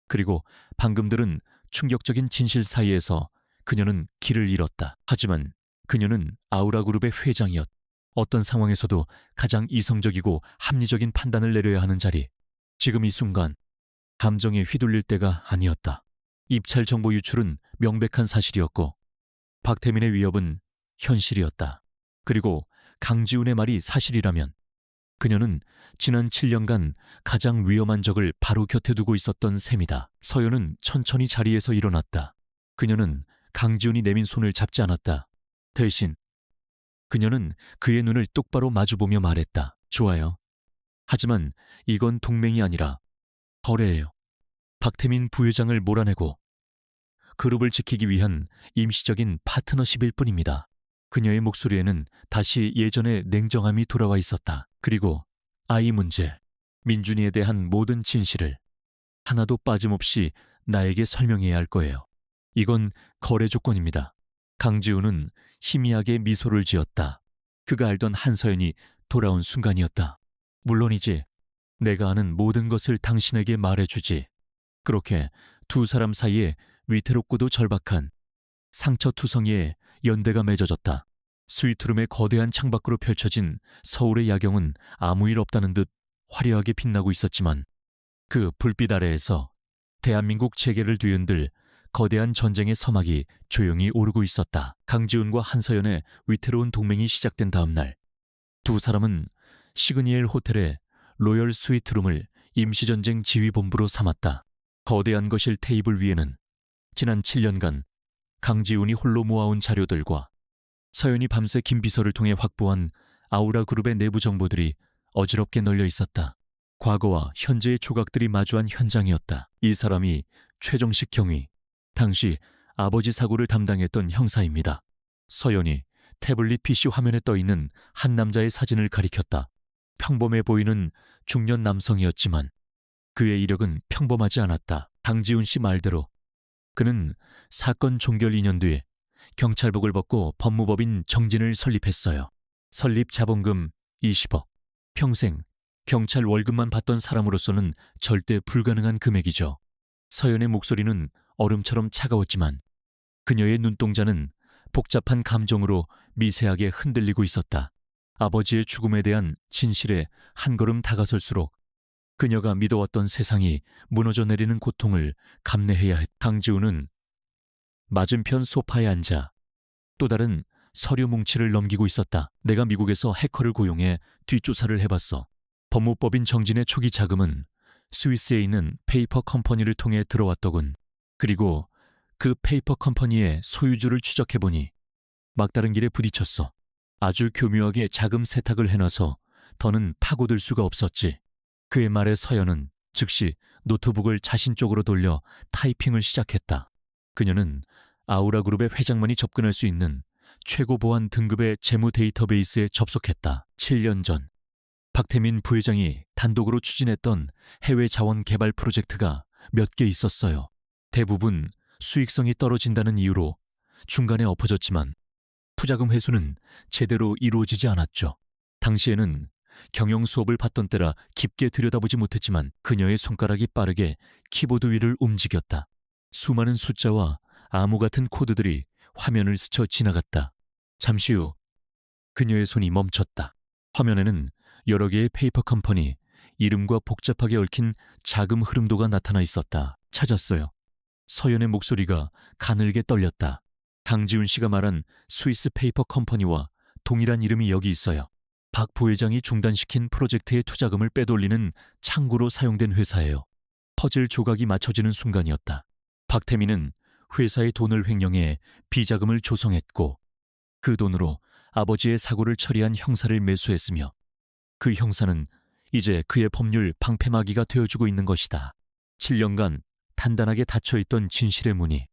그리고 방금 들은 충격적인 진실 사이에서 그녀는 길을 잃었다. 하지만 그녀는 아우라그룹의 회장이었다. 어떤 상황에서도 가장 이성적이고 합리적인 판단을 내려야 하는 자리. 지금 이 순간 감정에 휘둘릴 때가 아니었다. 입찰 정보 유출은 명백한 사실이었고 박태민의 위협은 현실이었다. 그리고 강지훈의 말이 사실이라면 그녀는 지난 7년간 가장 위험한 적을 바로 곁에 두고 있었던 셈이다. 서연은 천천히 자리에서 일어났다. 그녀는 강지훈이 내민 손을 잡지 않았다. 대신 그녀는 그의 눈을 똑바로 마주보며 말했다. 좋아요. 하지만 이건 동맹이 아니라 거래예요. 박태민 부회장을 몰아내고 그룹을 지키기 위한 임시적인 파트너십일 뿐입니다. 그녀의 목소리에는 다시 예전의 냉정함이 돌아와 있었다. 그리고 아이 문제, 민준이에 대한 모든 진실을 하나도 빠짐없이 나에게 설명해야 할 거예요. 이건 거래 조건입니다. 강지훈은 희미하게 미소를 지었다. 그가 알던 한서연이 돌아온 순간이었다. 물론이지. 내가 아는 모든 것을 당신에게 말해주지. 그렇게 두 사람 사이에 위태롭고도 절박한 상처투성이의 연대가 맺어졌다. 스위트룸의 거대한 창밖으로 펼쳐진 서울의 야경은 아무 일 없다는 듯 화려하게 빛나고 있었지만 그 불빛 아래에서 대한민국 재계를 뒤흔들 거대한 전쟁의 서막이 조용히 오르고 있었다. 강지훈과 한서연의 위태로운 동맹이 시작된 다음 날, 두 사람은 시그니엘 호텔의 로열 스위트룸을 임시전쟁 지휘본부로 삼았다. 거대한 거실 테이블 위에는 지난 7년간 강지훈이 홀로 모아온 자료들과 서연이 밤새 김 비서를 통해 확보한 아우라 그룹의 내부 정보들이 어지럽게 널려 있었다. 과거와 현재의 조각들이 마주한 현장이었다. 이 사람이 최정식 경위, 당시 아버지 사고를 담당했던 형사입니다. 서연이 태블릿 PC 화면에 떠있는 한 남자의 사진을 가리켰다. 평범해 보이는 중년 남성이었지만 그의 이력은 평범하지 않았다. 강지훈 씨 말대로 그는 사건 종결 2년 뒤에 경찰복을 벗고 법무법인 정진을 설립했어요. 설립 자본금 20억. 평생 경찰 월급만 받던 사람으로서는 절대 불가능한 금액이죠. 서연의 목소리는 얼음처럼 차가웠지만 그녀의 눈동자는 복잡한 감정으로 미세하게 흔들리고 있었다. 아버지의 죽음에 대한 진실에 한 걸음 다가설수록 그녀가 믿어왔던 세상이 무너져 내리는 고통을 감내해야 했다. 강지훈은 맞은편 소파에 앉아 또 다른 서류 뭉치를 넘기고 있었다. 내가 미국에서 해커를 고용해 뒷조사를 해봤어. 법무법인 정진의 초기 자금은 스위스에 있는 페이퍼 컴퍼니를 통해 들어왔더군. 그리고 그 페이퍼 컴퍼니의 소유주를 추적해보니 막다른 길에 부딪혔어. 아주 교묘하게 자금 세탁을 해놔서 더는 파고들 수가 없었지. 그의 말에 서연은 즉시 노트북을 자신 쪽으로 돌려 타이핑을 시작했다. 그녀는 아우라 그룹의 회장만이 접근할 수 있는 최고 보안 등급의 재무 데이터베이스에 접속했다. 7년 전 박태민 부회장이 단독으로 추진했던 해외 자원 개발 프로젝트가 몇 개 있었어요. 대부분 수익성이 떨어진다는 이유로 중간에 엎어졌지만 투자금 회수는 제대로 이루어지지 않았죠. 당시에는 경영 수업을 받던 때라 깊게 들여다보지 못했지만 그녀의 손가락이 빠르게 키보드 위를 움직였다. 수많은 숫자와 암호 같은 코드들이 화면을 스쳐 지나갔다. 잠시 후 그녀의 손이 멈췄다. 화면에는 여러 개의 페이퍼 컴퍼니 이름과 복잡하게 얽힌 자금 흐름도가 나타나 있었다. 찾았어요. 서연의 목소리가 가늘게 떨렸다. 강지훈 씨가 말한 스위스 페이퍼 컴퍼니와 동일한 이름이 여기 있어요. 박 부회장이 중단시킨 프로젝트의 투자금을 빼돌리는 창구로 사용된 회사예요. 퍼즐 조각이 맞춰지는 순간이었다. 박태민은 회사의 돈을 횡령해 비자금을 조성했고 그 돈으로 아버지의 사고를 처리한 형사를 매수했으며 그 형사는 이제 그의 법률 방패막이가 되어주고 있는 것이다. 7년간 단단하게 닫혀있던 진실의 문이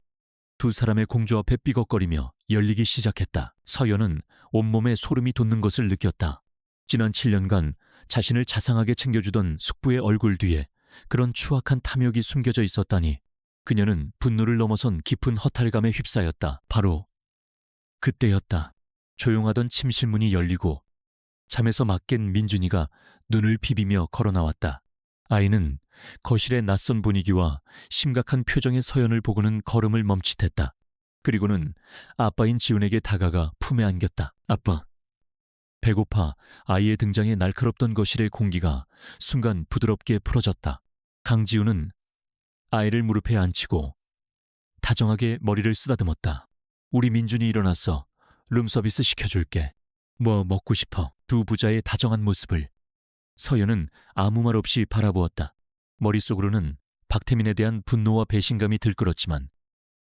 두 사람의 공조 앞에 삐걱거리며 열리기 시작했다. 서연은 온몸에 소름이 돋는 것을 느꼈다. 지난 7년간 자신을 자상하게 챙겨주던 숙부의 얼굴 뒤에 그런 추악한 탐욕이 숨겨져 있었다니 그녀는 분노를 넘어선 깊은 허탈감에 휩싸였다. 바로 그때였다. 조용하던 침실 문이 열리고 잠에서 막 깬 민준이가 눈을 비비며 걸어 나왔다. 아이는 거실의 낯선 분위기와 심각한 표정의 서연을 보고는 걸음을 멈칫했다. 그리고는 아빠인 지훈에게 다가가 품에 안겼다. 아빠. 배고파 아이의 등장에 날카롭던 거실의 공기가 순간 부드럽게 풀어졌다. 강지훈은 아이를 무릎에 앉히고 다정하게 머리를 쓰다듬었다. 우리 민준이 일어났어. 룸서비스 시켜줄게. 뭐 먹고 싶어. 두 부자의 다정한 모습을 서연은 아무 말 없이 바라보았다. 머릿속으로는 박태민에 대한 분노와 배신감이 들끓었지만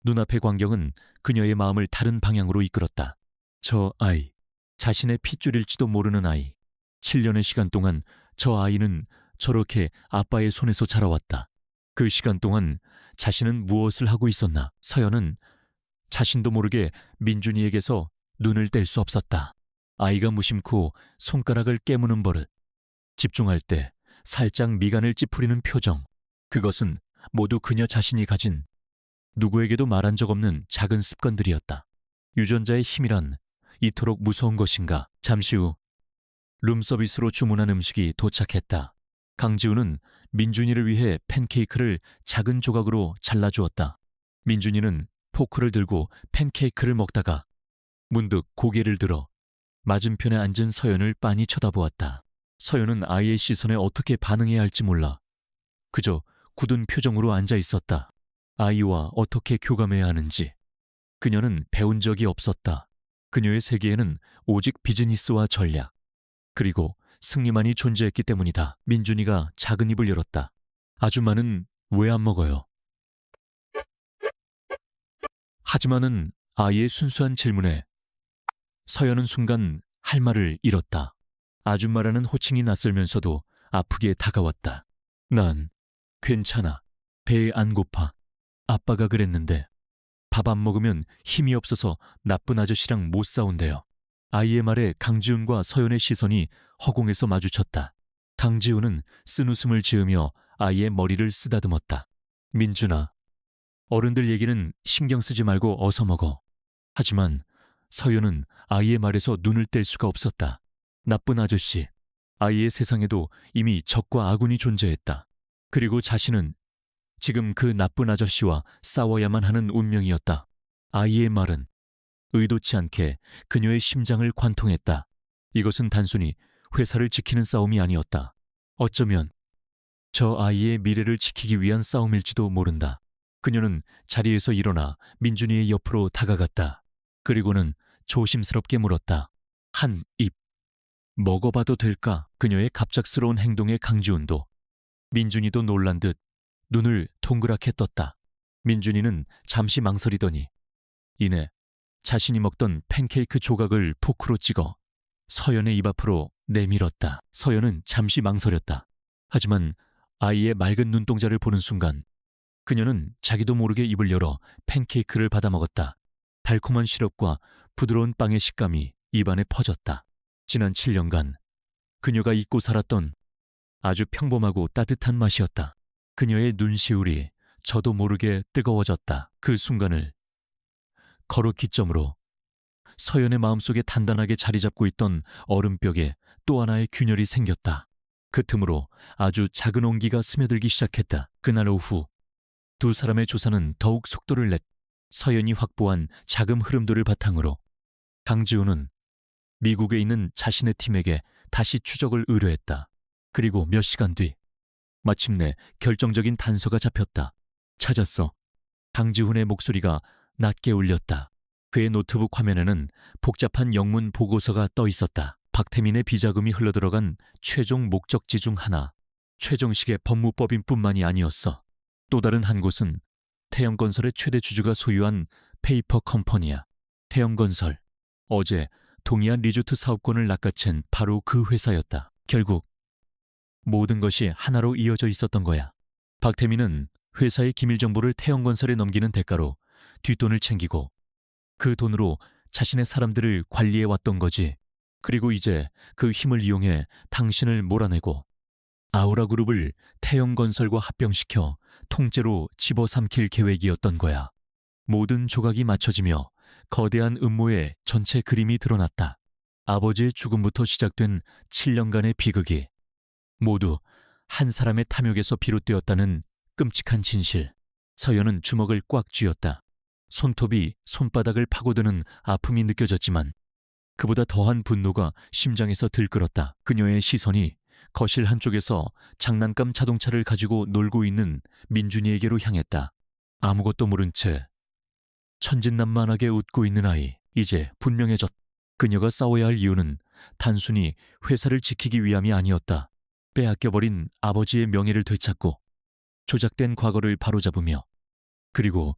눈앞의 광경은 그녀의 마음을 다른 방향으로 이끌었다. 저 아이, 자신의 핏줄일지도 모르는 아이. 7년의 시간 동안 저 아이는 저렇게 아빠의 손에서 자라왔다. 그 시간 동안 자신은 무엇을 하고 있었나? 서연은 자신도 모르게 민준이에게서 눈을 뗄 수 없었다. 아이가 무심코 손가락을 깨무는 버릇, 집중할 때 살짝 미간을 찌푸리는 표정, 그것은 모두 그녀 자신이 가진 누구에게도 말한 적 없는 작은 습관들이었다. 유전자의 힘이란 이토록 무서운 것인가? 잠시 후 룸서비스로 주문한 음식이 도착했다. 강지훈은 민준이를 위해 팬케이크를 작은 조각으로 잘라주었다. 민준이는 포크를 들고 팬케이크를 먹다가 문득 고개를 들어 맞은편에 앉은 서연을 빤히 쳐다보았다. 서연은 아이의 시선에 어떻게 반응해야 할지 몰라 그저 굳은 표정으로 앉아 있었다. 아이와 어떻게 교감해야 하는지 그녀는 배운 적이 없었다. 그녀의 세계에는 오직 비즈니스와 전략, 그리고 승리만이 존재했기 때문이다. 민준이가 작은 입을 열었다. 아줌마는 왜 안 먹어요? 하지만은 아이의 순수한 질문에 서연은 순간 할 말을 잃었다. 아줌마라는 호칭이 낯설면서도 아프게 다가왔다. 난 괜찮아. 배에 안 고파. 아빠가 그랬는데 밥 안 먹으면 힘이 없어서 나쁜 아저씨랑 못 싸운대요. 아이의 말에 강지훈과 서연의 시선이 허공에서 마주쳤다. 강지훈은 쓴웃음을 지으며 아이의 머리를 쓰다듬었다. 민준아, 어른들 얘기는 신경 쓰지 말고 어서 먹어. 하지만 서연은 아이의 말에서 눈을 뗄 수가 없었다. 나쁜 아저씨. 아이의 세상에도 이미 적과 아군이 존재했다. 그리고 자신은 지금 그 나쁜 아저씨와 싸워야만 하는 운명이었다. 아이의 말은 의도치 않게 그녀의 심장을 관통했다. 이것은 단순히 회사를 지키는 싸움이 아니었다. 어쩌면 저 아이의 미래를 지키기 위한 싸움일지도 모른다. 그녀는 자리에서 일어나 민준이의 옆으로 다가갔다. 그리고는 조심스럽게 물었다. 한 입 먹어봐도 될까? 그녀의 갑작스러운 행동에 강지훈도 민준이도 놀란 듯 눈을 동그랗게 떴다. 민준이는 잠시 망설이더니 이내 자신이 먹던 팬케이크 조각을 포크로 찍어 서연의 입 앞으로 내밀었다. 서연은 잠시 망설였다. 하지만 아이의 맑은 눈동자를 보는 순간 그녀는 자기도 모르게 입을 열어 팬케이크를 받아 먹었다. 달콤한 시럽과 부드러운 빵의 식감이 입안에 퍼졌다. 지난 7년간 그녀가 잊고 살았던 아주 평범하고 따뜻한 맛이었다. 그녀의 눈시울이 저도 모르게 뜨거워졌다. 그 순간을 거룩기점으로 서연의 마음속에 단단하게 자리 잡고 있던 얼음벽에 또 하나의 균열이 생겼다. 그 틈으로 아주 작은 온기가 스며들기 시작했다. 그날 오후 두 사람의 조사는 더욱 속도를 냈. 서연이 확보한 자금 흐름들을 바탕으로 강지훈은 미국에 있는 자신의 팀에게 다시 추적을 의뢰했다. 그리고 몇 시간 뒤 마침내 결정적인 단서가 잡혔다. 찾았어. 강지훈의 목소리가 낮게 울렸다. 그의 노트북 화면에는 복잡한 영문 보고서가 떠 있었다. 박태민의 비자금이 흘러들어간 최종 목적지 중 하나, 최종식의 법무법인 뿐만이 아니었어. 또 다른 한 곳은 태영건설의 최대 주주가 소유한 페이퍼 컴퍼니야. 태영건설. 어제 동해안 리조트 사업권을 낚아챈 바로 그 회사였다. 결국 모든 것이 하나로 이어져 있었던 거야. 박태민은 회사의 기밀 정보를 태영건설에 넘기는 대가로 뒷돈을 챙기고 그 돈으로 자신의 사람들을 관리해왔던 거지. 그리고 이제 그 힘을 이용해 당신을 몰아내고 아우라그룹을 태영건설과 합병시켜 통째로 집어삼킬 계획이었던 거야. 모든 조각이 맞춰지며 거대한 음모의 전체 그림이 드러났다. 아버지의 죽음부터 시작된 7년간의 비극이 모두 한 사람의 탐욕에서 비롯되었다는 끔찍한 진실. 서연은 주먹을 꽉 쥐었다. 손톱이 손바닥을 파고드는 아픔이 느껴졌지만 그보다 더한 분노가 심장에서 들끓었다. 그녀의 시선이 거실 한쪽에서 장난감 자동차를 가지고 놀고 있는 민준이에게로 향했다. 아무것도 모른 채 천진난만하게 웃고 있는 아이. 이제 분명해졌. 그녀가 싸워야 할 이유는 단순히 회사를 지키기 위함이 아니었다. 빼앗겨버린 아버지의 명예를 되찾고 조작된 과거를 바로잡으며 그리고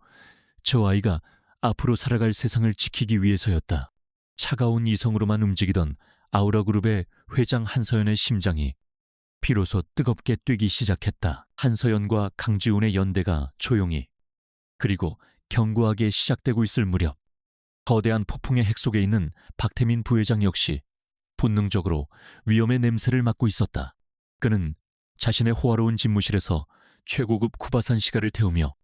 저 아이가 앞으로 살아갈 세상을 지키기 위해서였다. 차가운 이성으로만 움직이던 아우라그룹의 회장 한서연의 심장이 비로소 뜨겁게 뛰기 시작했다. 한서연과 강지훈의 연대가 조용히 그리고 견고하게 시작되고 있을 무렵 거대한 폭풍의 핵 속에 있는 박태민 부회장 역시 본능적으로 위험의 냄새를 맡고 있었다. 그는 자신의 호화로운 집무실에서 최고급 쿠바산 시가를 태우며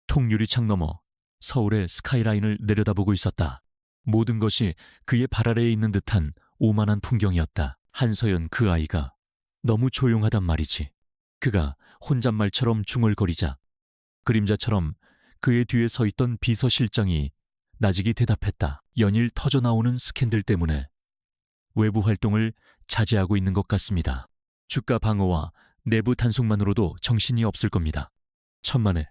통유리창 너머 서울의 스카이라인을 내려다보고 있었다. 모든 것이 그의 발 아래에 있는 듯한 오만한 풍경이었다. 한서연 그 아이가 너무 조용하단 말이지. 그가 혼잣말처럼 중얼거리자 그림자처럼 그의 뒤에 서 있던 비서실장이 나직이 대답했다. 연일 터져나오는 스캔들 때문에 외부 활동을 자제하고 있는 것 같습니다. 주가 방어와 내부 단속만으로도 정신이 없을 겁니다. 천만에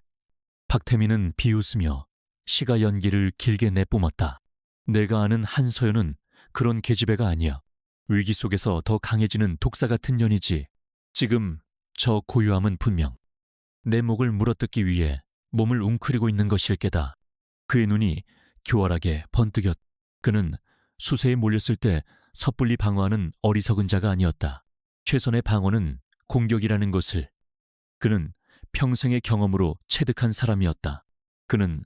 박태민은 비웃으며 시가 연기를 길게 내뿜었다. 내가 아는 한서연은 그런 계집애가 아니야. 위기 속에서 더 강해지는 독사 같은 년이지. 지금 저 고요함은 분명 내 목을 물어뜯기 위해 몸을 웅크리고 있는 것일 게다. 그의 눈이 교활하게 번뜩였. 그는 수세에 몰렸을 때 섣불리 방어하는 어리석은 자가 아니었다. 최선의 방어는 공격이라는 것을 그는 평생의 경험으로 체득한 사람이었다. 그는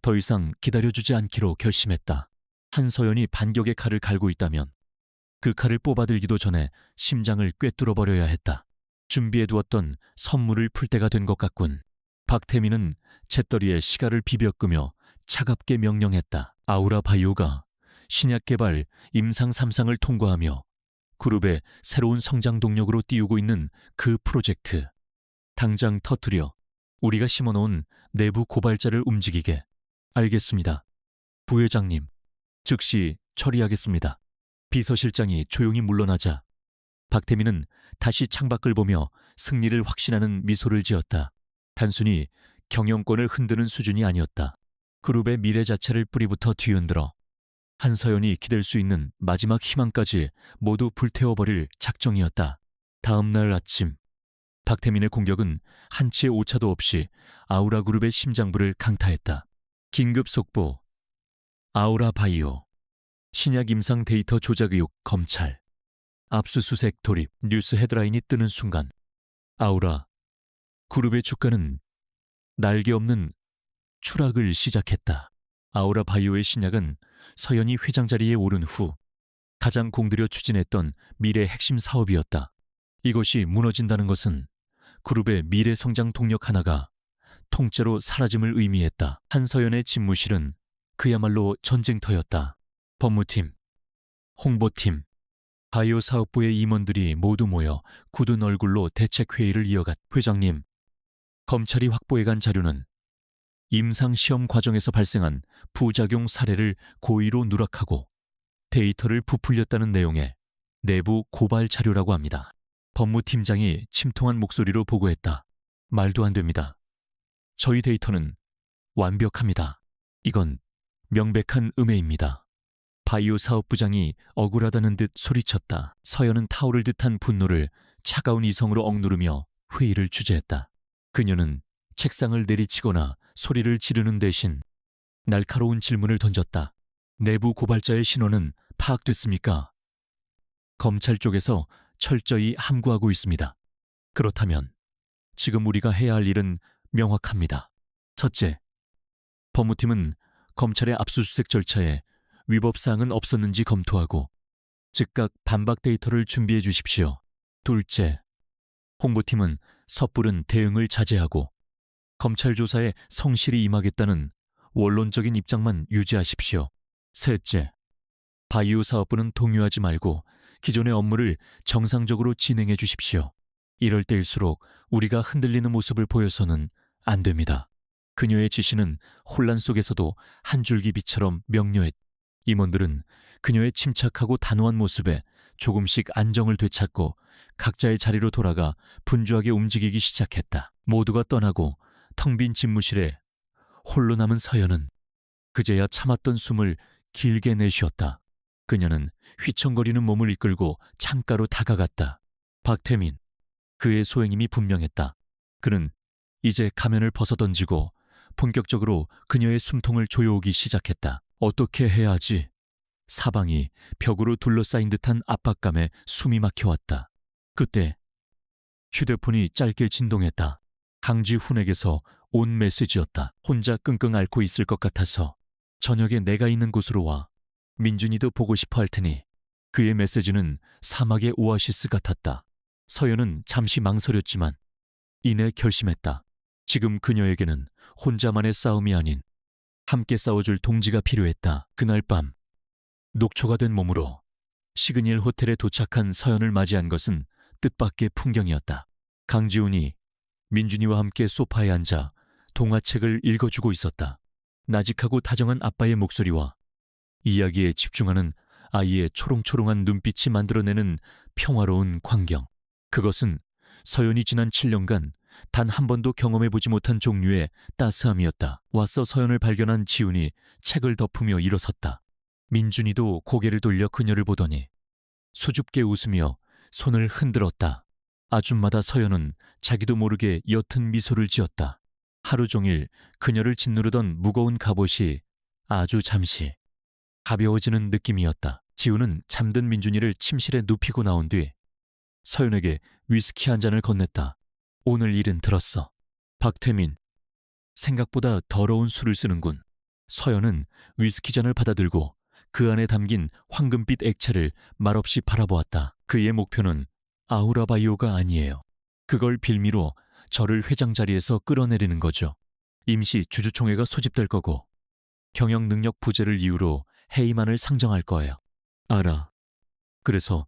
더 이상 기다려주지 않기로 결심했다. 한서연이 반격의 칼을 갈고 있다면 그 칼을 뽑아들기도 전에 심장을 꿰뚫어 버려야 했다. 준비해두었던 선물을 풀 때가 된 것 같군. 박태민은 잿더리에 시가를 비벼 끄며 차갑게 명령했다. 아우라 바이오가 신약 개발 임상 3상을 통과하며 그룹의 새로운 성장 동력으로 띄우고 있는 그 프로젝트. 당장 터뜨려 우리가 심어놓은 내부 고발자를 움직이게. 알겠습니다. 부회장님, 즉시 처리하겠습니다. 비서실장이 조용히 물러나자 박태민은 다시 창밖을 보며 승리를 확신하는 미소를 지었다. 단순히 경영권을 흔드는 수준이 아니었다. 그룹의 미래 자체를 뿌리부터 뒤흔들어 한서연이 기댈 수 있는 마지막 희망까지 모두 불태워버릴 작정이었다. 다음 날 아침 박태민의 공격은 한치의 오차도 없이 아우라 그룹의 심장부를 강타했다. 긴급 속보. 아우라 바이오. 신약 임상 데이터 조작 의혹 검찰. 압수수색 돌입. 뉴스 헤드라인이 뜨는 순간 아우라 그룹의 주가는 날개 없는 추락을 시작했다. 아우라 바이오의 신약은 서연이 회장 자리에 오른 후 가장 공들여 추진했던 미래 핵심 사업이었다. 이것이 무너진다는 것은 그룹의 미래 성장 동력 하나가 통째로 사라짐을 의미했다. 한서연의 집무실은 그야말로 전쟁터였다. 법무팀, 홍보팀, 바이오 사업부의 임원들이 모두 모여 굳은 얼굴로 대책회의를 이어갔. 회장님, 검찰이 확보해간 자료는 임상시험 과정에서 발생한 부작용 사례를 고의로 누락하고 데이터를 부풀렸다는 내용의 내부 고발 자료라고 합니다. 법무팀장이 침통한 목소리로 보고했다. 말도 안 됩니다. 저희 데이터는 완벽합니다. 이건 명백한 음해입니다. 바이오 사업부장이 억울하다는 듯 소리쳤다. 서연은 타오를 듯한 분노를 차가운 이성으로 억누르며 회의를 주재했다. 그녀는 책상을 내리치거나 소리를 지르는 대신 날카로운 질문을 던졌다. 내부 고발자의 신원은 파악됐습니까? 검찰 쪽에서 철저히 함구하고 있습니다. 그렇다면 지금 우리가 해야 할 일은 명확합니다. 첫째, 법무팀은 검찰의 압수수색 절차에 위법사항은 없었는지 검토하고 즉각 반박 데이터를 유비해 주십시오. 둘째, 홍보팀은 섣부른 대응을 자제하고 검찰 조사에 성실히 임하겠다는 원론적인 입장만 유지하십시오. 셋째, 바이오 사업부는 동요하지 말고 기존의 업무를 정상적으로 진행해 주십시오. 이럴 때일수록 우리가 흔들리는 모습을 보여서는 안 됩니다. 그녀의 지시는 혼란 속에서도 한 줄기 빛처럼 명료했. 임원들은 그녀의 침착하고 단호한 모습에 조금씩 안정을 되찾고 각자의 자리로 돌아가 분주하게 움직이기 시작했다. 모두가 떠나고 텅 빈 집무실에 홀로 남은 서연은 그제야 참았던 숨을 길게 내쉬었다. 그녀는 휘청거리는 몸을 이끌고 창가로 다가갔다. 박태민, 그의 소행임이 분명했다. 그는 이제 가면을 벗어던지고 본격적으로 그녀의 숨통을 조여오기 시작했다. 어떻게 해야 하지? 사방이 벽으로 둘러싸인 듯한 압박감에 숨이 막혀왔다. 그때 휴대폰이 짧게 진동했다. 강지훈에게서 온 메시지였다. 혼자 끙끙 앓고 있을 것 같아서 저녁에 내가 있는 곳으로 와. 민준이도 보고 싶어 할 테니. 그의 메시지는 사막의 오아시스 같았다. 서연은 잠시 망설였지만 이내 결심했다. 지금 그녀에게는 혼자만의 싸움이 아닌 함께 싸워줄 동지가 필요했다. 그날 밤 녹초가 된 몸으로 시그니엘 호텔에 도착한 서연을 맞이한 것은 뜻밖의 풍경이었다. 강지훈이 민준이와 함께 소파에 앉아 동화책을 읽어주고 있었다. 나직하고 다정한 아빠의 목소리와 이야기에 집중하는 아이의 초롱초롱한 눈빛이 만들어내는 평화로운 광경. 그것은 서연이 지난 7년간 단 한 번도 경험해보지 못한 종류의 따스함이었다. 왔어 서연을 발견한 지훈이 책을 덮으며 일어섰다. 민준이도 고개를 돌려 그녀를 보더니 수줍게 웃으며 손을 흔들었다. 아줌마다 서연은 자기도 모르게 옅은 미소를 지었다. 하루 종일 그녀를 짓누르던 무거운 갑옷이 아주 잠시 가벼워지는 느낌이었다. 지훈은 잠든 민준이를 침실에 눕히고 나온 뒤 서연에게 위스키 한 잔을 건넸다. 오늘 일은 들었어. 박태민, 생각보다 더러운 술을 쓰는군. 서연은 위스키 잔을 받아들고 그 안에 담긴 황금빛 액체를 말없이 바라보았다. 그의 목표는 아우라바이오가 아니에요. 그걸 빌미로 저를 회장 자리에서 끌어내리는 거죠. 임시 주주총회가 소집될 거고 경영 능력 부재를 이유로 해임안을 상정할 거예요. 알아. 그래서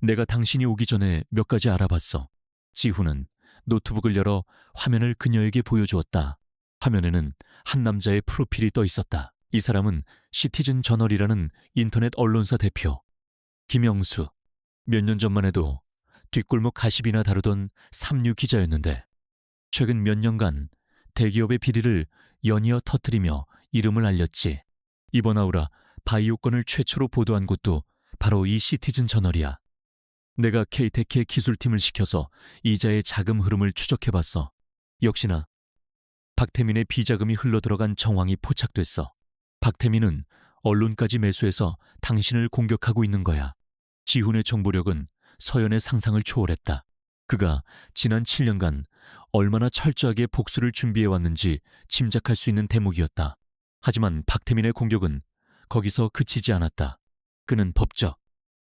내가 당신이 오기 전에 몇 가지 알아봤어. 지훈은 노트북을 열어 화면을 그녀에게 보여주었다. 화면에는 한 남자의 프로필이 떠 있었다. 이 사람은 시티즌 저널이라는 인터넷 언론사 대표. 김영수. 몇 년 전만 해도 뒷골목 가십이나 다루던 삼류 기자였는데 최근 몇 년간 대기업의 비리를 연이어 터뜨리며 이름을 알렸지. 이번 아우라 바이오건을 최초로 보도한 곳도 바로 이 시티즌 저널이야. 내가 케이테크의 기술팀을 시켜서 이자의 자금 흐름을 추적해봤어. 역시나 박태민의 비자금이 흘러들어간 정황이 포착됐어. 박태민은 언론까지 매수해서 당신을 공격하고 있는 거야. 지훈의 정보력은 서연의 상상을 초월했다. 그가 지난 7년간 얼마나 철저하게 복수를 준비해왔는지 짐작할 수 있는 대목이었다. 하지만 박태민의 공격은 거기서 그치지 않았다. 그는 법적,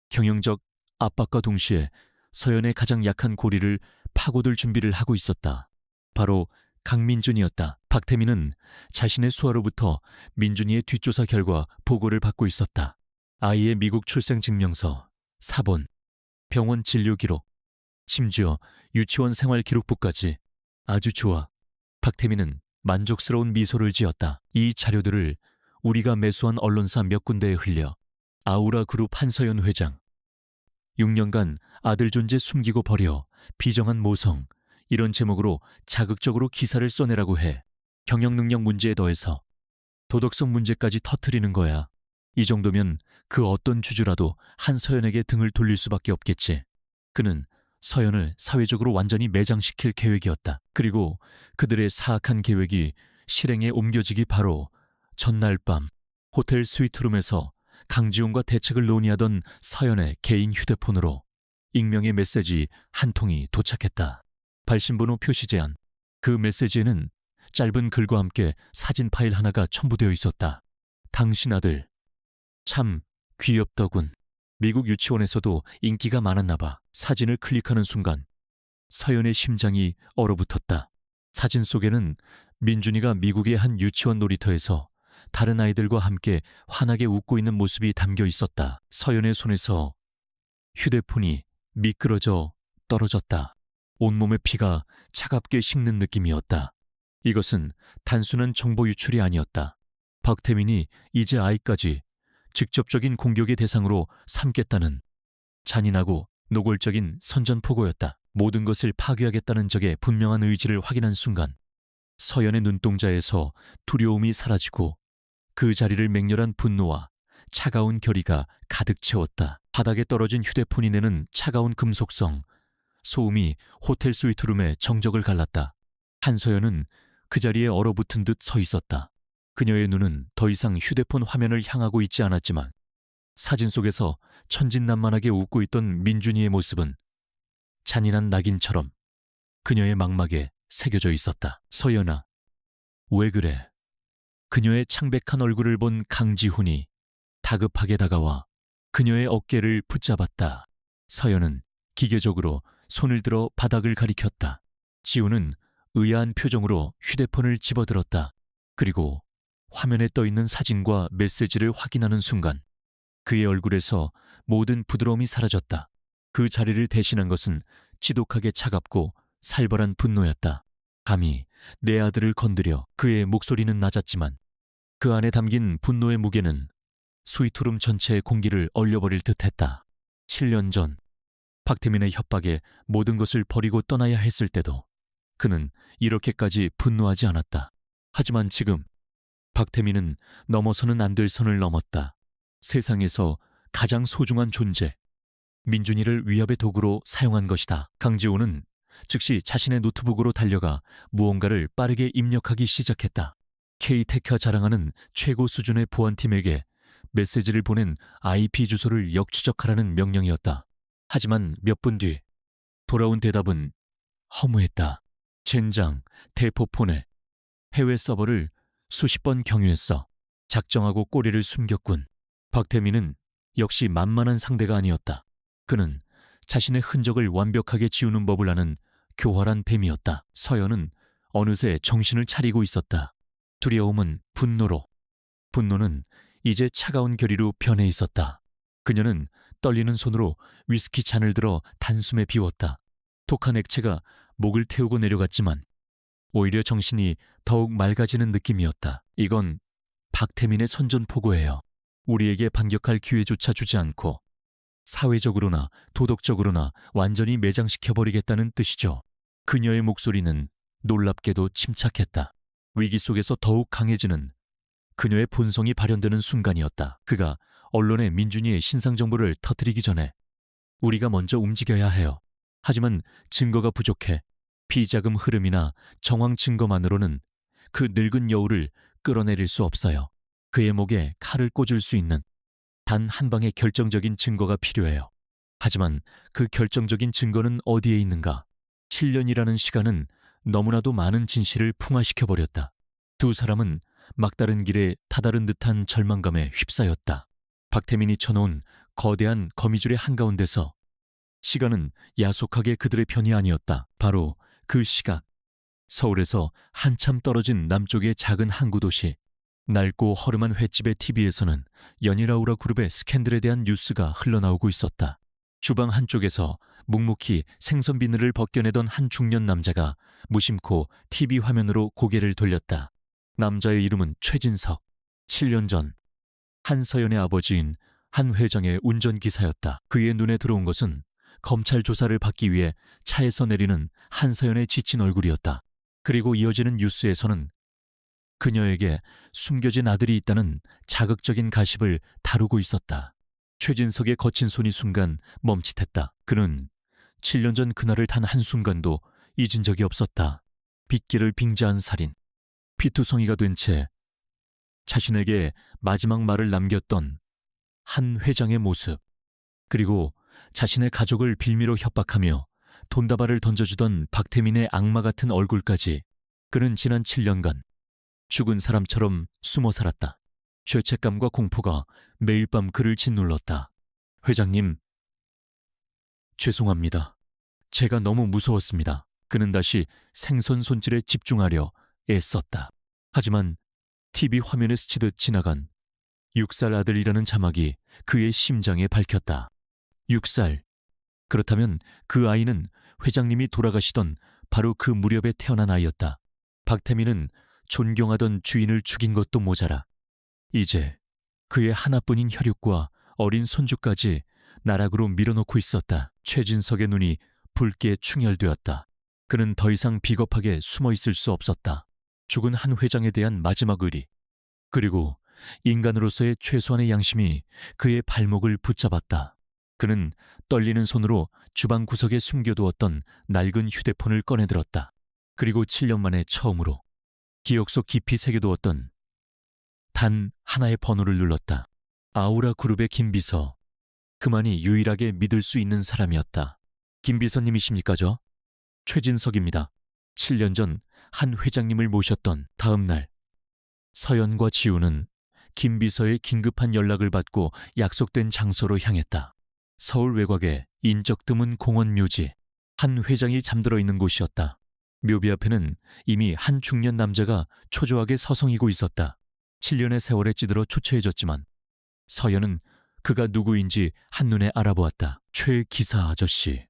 경영적 압박과 동시에 서연의 가장 약한 고리를 파고들 준비를 하고 있었다. 바로 강민준이었다. 박태민은 자신의 수하로부터 민준이의 뒷조사 결과 보고를 받고 있었다. 아이의 미국 출생 증명서, 사본, 병원 진료 기록, 심지어 유치원 생활 기록부까지. 아주 좋아. 박태민은 만족스러운 미소를 지었다. 이 자료들을 우리가 매수한 언론사 몇 군데에 흘려 아우라 그룹 한서연 회장, 6년간 아들 존재 숨기고 버려 비정한 모성, 이런 제목으로 자극적으로 기사를 써내라고 해. 경영 능력 문제에 더해서 도덕성 문제까지 터트리는 거야. 이 정도면 그 어떤 주주라도 한서연에게 등을 돌릴 수밖에 없겠지. 그는 서연을 사회적으로 완전히 매장시킬 계획이었다. 그리고 그들의 사악한 계획이 실행에 옮겨지기 바로 전날 밤 호텔 스위트룸에서 강지훈과 대책을 논의하던 서연의 개인 휴대폰으로 익명의 메시지 한 통이 도착했다. 발신번호 표시 제한. 그 메시지에는 짧은 글과 함께 사진 파일 하나가 첨부되어 있었다. 당신 아들 참 귀엽더군. 미국 유치원에서도 인기가 많았나 봐. 사진을 클릭하는 순간 서연의 심장이 얼어붙었다. 사진 속에는 민준이가 미국의 한 유치원 놀이터에서 다른 아이들과 함께 환하게 웃고 있는 모습이 담겨 있었다. 서연의 손에서 휴대폰이 미끄러져 떨어졌다. 온몸의 피가 차갑게 식는 느낌이었다. 이것은 단순한 정보 유출이 아니었다. 박태민이 이제 아이까지 직접적인 공격의 대상으로 삼겠다는 잔인하고 노골적인 선전포고였다. 모든 것을 파괴하겠다는 적의 분명한 의지를 확인한 순간 서연의 눈동자에서 두려움이 사라지고 그 자리를 맹렬한 분노와 차가운 결의가 가득 채웠다. 바닥에 떨어진 휴대폰이 내는 차가운 금속성, 소음이 호텔 스위트룸의 정적을 갈랐다. 한서연은 그 자리에 얼어붙은 듯 서 있었다. 그녀의 눈은 더 이상 휴대폰 화면을 향하고 있지 않았지만 사진 속에서 천진난만하게 웃고 있던 민준이의 모습은 잔인한 낙인처럼 그녀의 망막에 새겨져 있었다. 서연아, 왜 그래? 그녀의 창백한 얼굴을 본 강지훈이 다급하게 다가와 그녀의 어깨를 붙잡았다. 서연은 기계적으로 손을 들어 바닥을 가리켰다. 지훈은 의아한 표정으로 휴대폰을 집어들었다. 그리고 화면에 떠있는 사진과 메시지를 확인하는 순간 그의 얼굴에서 모든 부드러움이 사라졌다. 그 자리를 대신한 것은 지독하게 차갑고 살벌한 분노였다. 감히 내 아들을 건드려. 그의 목소리는 낮았지만 그 안에 담긴 분노의 무게는 스위트룸 전체의 공기를 얼려버릴 듯했다. 7년 전 박태민의 협박에 모든 것을 버리고 떠나야 했을 때도 그는 이렇게까지 분노하지 않았다. 하지만 지금 박태민은 넘어서는 안 될 선을 넘었다. 세상에서 가장 소중한 존재, 민준이를 위협의 도구로 사용한 것이다. 강지호는 즉시 자신의 노트북으로 달려가 무언가를 빠르게 입력하기 시작했다. K테크가 자랑하는 최고 수준의 보안팀에게 메시지를 보낸 IP 주소를 역추적하라는 명령이었다. 하지만 몇 분 뒤 돌아온 대답은 허무했다. 젠장, 대포폰에 해외 서버를 수십 번 경유했어. 작정하고 꼬리를 숨겼군. 박태민은 역시 만만한 상대가 아니었다. 그는 자신의 흔적을 완벽하게 지우는 법을 아는 교활한 뱀이었다. 서연은 어느새 정신을 차리고 있었다. 두려움은 분노로, 분노는 이제 차가운 결의로 변해 있었다. 그녀는 떨리는 손으로 위스키 잔을 들어 단숨에 비웠다. 독한 액체가 목을 태우고 내려갔지만 오히려 정신이 더욱 맑아지는 느낌이었다. 이건 박태민의 선전포고예요. 우리에게 반격할 기회조차 주지 않고 사회적으로나 도덕적으로나 완전히 매장시켜버리겠다는 뜻이죠. 그녀의 목소리는 놀랍게도 침착했다. 위기 속에서 더욱 강해지는 그녀의 본성이 발현되는 순간이었다. 그가 언론에 민준이의 신상 정보를 터뜨리기 전에 우리가 먼저 움직여야 해요. 하지만 증거가 부족해. 비자금 흐름이나 정황 증거만으로는 그 늙은 여우를 끌어내릴 수 없어요. 그의 목에 칼을 꽂을 수 있는 단 한 방의 결정적인 증거가 필요해요. 하지만 그 결정적인 증거는 어디에 있는가? 7년이라는 시간은 너무나도 많은 진실을 풍화시켜버렸다. 두 사람은 막다른 길에 다다른 듯한 절망감에 휩싸였다. 박태민이 쳐놓은 거대한 거미줄의 한가운데서 시간은 야속하게 그들의 편이 아니었다. 바로 그 시각, 서울에서 한참 떨어진 남쪽의 작은 항구 도시, 낡고 허름한 횟집의 TV에서는 연일아우라 그룹의 스캔들에 대한 뉴스가 흘러나오고 있었다. 주방 한쪽에서 묵묵히 생선 비늘을 벗겨내던 한 중년 남자가 무심코 TV 화면으로 고개를 돌렸다. 남자의 이름은 최진석. 7년 전 한서연의 아버지인 한 회장의 운전기사였다. 그의 눈에 들어온 것은 검찰 조사를 받기 위해 차에서 내리는 한서연의 지친 얼굴이었다. 그리고 이어지는 뉴스에서는 그녀에게 숨겨진 아들이 있다는 자극적인 가십을 다루고 있었다. 최진석의 거친 손이 순간 멈칫했다. 그는 7년 전 그날을 단 한순간도 잊은 적이 없었다. 빗길을 빙자한 살인, 피투성이가 된 채 자신에게 마지막 말을 남겼던 한 회장의 모습, 그리고 자신의 가족을 빌미로 협박하며 돈다발을 던져주던 박태민의 악마 같은 얼굴까지. 그는 지난 7년간 죽은 사람처럼 숨어 살았다. 죄책감과 공포가 매일 밤 그를 짓눌렀다. 회장님, 죄송합니다. 제가 너무 무서웠습니다. 그는 다시 생선 손질에 집중하려 애썼다. 하지만 TV 화면에 스치듯 지나간 6살 아들이라는 자막이 그의 심장에 밝혔다. 6살. 그렇다면 그 아이는 회장님이 돌아가시던 바로 그 무렵에 태어난 아이였다. 박태민은 존경하던 주인을 죽인 것도 모자라 이제 그의 하나뿐인 혈육과 어린 손주까지 나락으로 밀어놓고 있었다. 최진석의 눈이 붉게 충혈되었다. 그는 더 이상 비겁하게 숨어 있을 수 없었다. 죽은 한 회장에 대한 마지막 의리, 그리고 인간으로서의 최소한의 양심이 그의 발목을 붙잡았다. 그는 떨리는 손으로 주방 구석에 숨겨두었던 낡은 휴대폰을 꺼내들었다. 그리고 7년 만에 처음으로 기억 속 깊이 새겨두었던 단 하나의 번호를 눌렀다. 아우라 그룹의 김비서. 그만이 유일하게 믿을 수 있는 사람이었다. 김비서님이십니까 저? 최진석입니다. 7년 전 한 회장님을 모셨던 다음 날, 서연과 지우는 김비서의 긴급한 연락을 받고 약속된 장소로 향했다. 서울 외곽의 인적 드문 공원 묘지, 한 회장이 잠들어 있는 곳이었다. 묘비 앞에는 이미 한 중년 남자가 초조하게 서성이고 있었다. 7년의 세월에 찌들어 초췌해졌지만 서연은 그가 누구인지 한눈에 알아보았다. 최 기사 아저씨.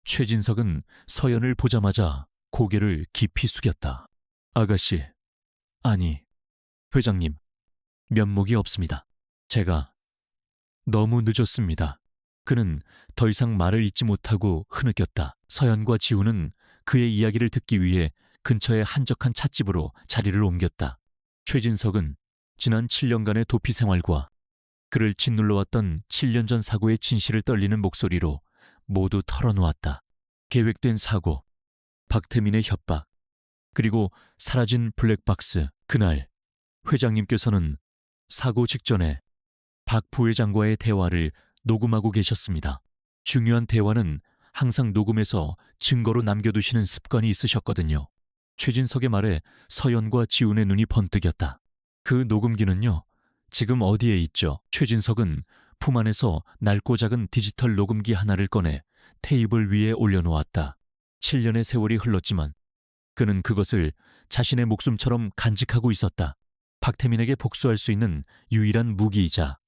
최진석은 서연을 보자마자 고개를 깊이 숙였다. 아가씨, 아니, 회장님, 면목이 없습니다. 제가 너무 늦었습니다. 그는 더 이상 말을 잇지 못하고 흐느꼈다. 서연과 지우는 그의 이야기를 듣기 위해 근처의 한적한 찻집으로 자리를 옮겼다. 최진석은 지난 7년간의 도피 생활과 그를 짓눌러왔던 7년 전 사고의 진실을 떨리는 목소리로 모두 털어놓았다. 계획된 사고, 박태민의 협박, 그리고 사라진 블랙박스. 그날 회장님께서는 사고 직전에 박 부회장과의 대화를 녹음하고 계셨습니다. 중요한 대화는 항상 녹음해서 증거로 남겨두시는 습관이 있으셨거든요. 최진석의 말에 서연과 지훈의 눈이 번뜩였다. 그 녹음기는요, 지금 어디에 있죠? 최진석은 품 안에서 낡고 작은 디지털 녹음기 하나를 꺼내 테이블 위에 올려놓았다. 7년의 세월이 흘렀지만 그는 그것을 자신의 목숨처럼 간직하고 있었다. 박태민에게 복수할 수 있는 유일한 무기이자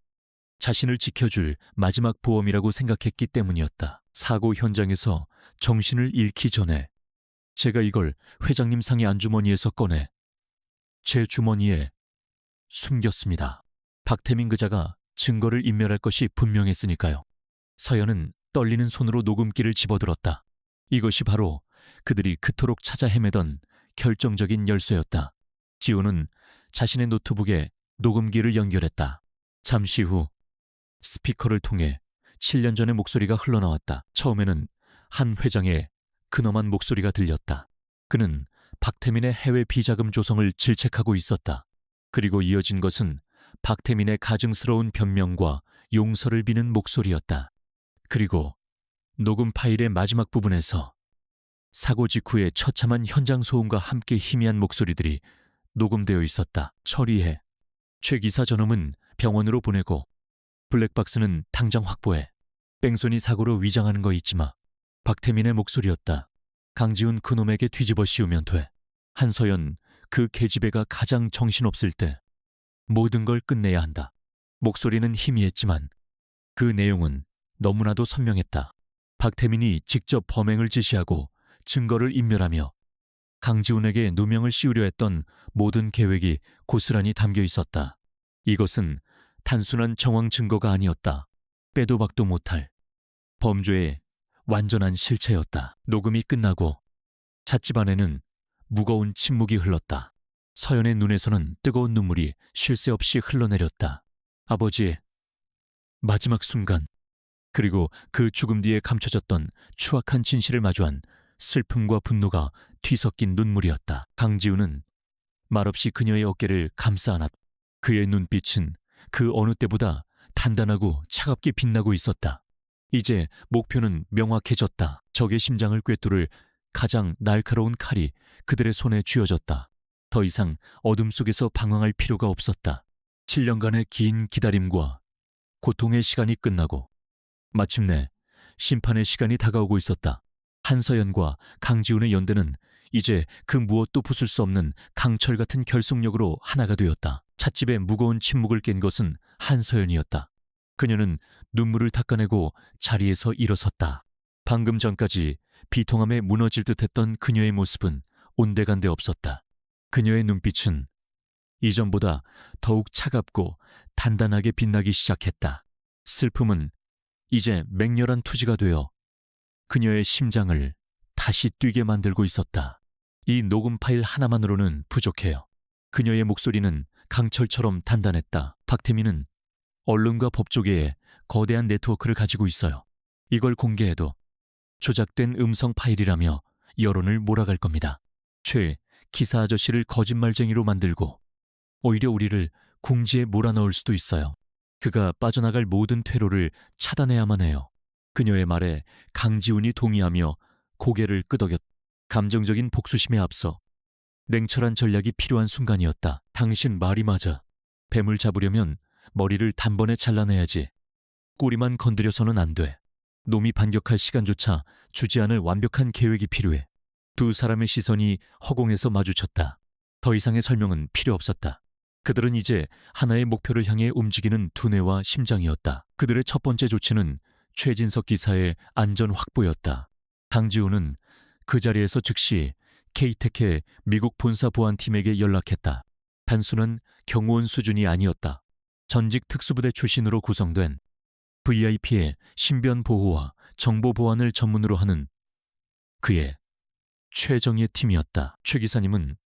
자신을 지켜줄 마지막 보험이라고 생각했기 때문이었다. 사고 현장에서 정신을 잃기 전에 제가 이걸 회장님 상의 안주머니에서 꺼내 제 주머니에 숨겼습니다. 박태민 그자가 증거를 인멸할 것이 분명했으니까요. 서연은 떨리는 손으로 녹음기를 집어들었다. 이것이 바로 그들이 그토록 찾아 헤매던 결정적인 열쇠였다. 지호는 자신의 노트북에 녹음기를 연결했다. 잠시 후 스피커를 통해 7년 전의 목소리가 흘러나왔다. 처음에는 한 회장의 근엄한 목소리가 들렸다. 그는 박태민의 해외 비자금 조성을 질책하고 있었다. 그리고 이어진 것은 박태민의 가증스러운 변명과 용서를 비는 목소리였다. 그리고 녹음 파일의 마지막 부분에서 사고 직후의 처참한 현장 소음과 함께 희미한 목소리들이 녹음되어 있었다. 처리해. 최 기사 저놈은 병원으로 보내고 블랙박스는 당장 확보해. 뺑소니 사고로 위장하는 거 잊지 마. 박태민의 목소리였다. 강지훈 그놈에게 뒤집어 씌우면 돼. 한서연 그 계집애가 가장 정신없을 때 모든 걸 끝내야 한다. 목소리는 희미했지만 그 내용은 너무나도 선명했다. 박태민이 직접 범행을 지시하고 증거를 인멸하며 강지훈에게 누명을 씌우려 했던 모든 계획이 고스란히 담겨 있었다. 이것은 단순한 정황 증거가 아니었다. 빼도 박도 못할 범죄의 완전한 실체였다. 녹음이 끝나고 찻집 안에는 무거운 침묵이 흘렀다. 서연의 눈에서는 뜨거운 눈물이 쉴 새 없이 흘러내렸다. 아버지의 마지막 순간, 그리고 그 죽음 뒤에 감춰졌던 추악한 진실을 마주한 슬픔과 분노가 뒤섞인 눈물이었다. 강지훈은 말없이 그녀의 어깨를 감싸 안았다. 그의 눈빛은 그 어느 때보다 단단하고 차갑게 빛나고 있었다. 이제 목표는 명확해졌다. 적의 심장을 꿰뚫을 가장 날카로운 칼이 그들의 손에 쥐어졌다. 더 이상 어둠 속에서 방황할 필요가 없었다. 7년간의 긴 기다림과 고통의 시간이 끝나고 마침내 심판의 시간이 다가오고 있었다. 한서연과 강지훈의 연대는 이제 그 무엇도 부술 수 없는 강철 같은 결속력으로 하나가 되었다. 찻집의 무거운 침묵을 깬 것은 한서연이었다. 그녀는 눈물을 닦아내고 자리에서 일어섰다. 방금 전까지 비통함에 무너질 듯했던 그녀의 모습은 온데간데 없었다. 그녀의 눈빛은 이전보다 더욱 차갑고 단단하게 빛나기 시작했다. 슬픔은 이제 맹렬한 투지가 되어 그녀의 심장을 다시 뛰게 만들고 있었다. 이 녹음 파일 하나만으로는 부족해요. 그녀의 목소리는 강철처럼 단단했다. 박태민은 언론과 법조계에 거대한 네트워크를 가지고 있어요. 이걸 공개해도 조작된 음성 파일이라며 여론을 몰아갈 겁니다. 최 기사 아저씨를 거짓말쟁이로 만들고 오히려 우리를 궁지에 몰아넣을 수도 있어요. 그가 빠져나갈 모든 퇴로를 차단해야만 해요. 그녀의 말에 강지훈이 동의하며 고개를 끄덕였다. 감정적인 복수심에 앞서 냉철한 전략이 필요한 순간이었다. 당신 말이 맞아. 뱀을 잡으려면 머리를 단번에 잘라내야지. 꼬리만 건드려서는 안 돼. 놈이 반격할 시간조차 주지 않을 완벽한 계획이 필요해. 두 사람의 시선이 허공에서 마주쳤다. 더 이상의 설명은 필요 없었다. 그들은 이제 하나의 목표를 향해 움직이는 두뇌와 심장이었다. 그들의 첫 번째 조치는 최진석 기사의 안전 확보였다. 강지훈은 그 자리에서 즉시 K텍의 미국 본사 보안팀에게 연락했다. 단순한 경호원 수준이 아니었다. 전직 특수부대 출신으로 구성된 VIP의 신변 보호와 정보 보안을 전문으로 하는 그의 최정예 팀이었다. 최 기사님은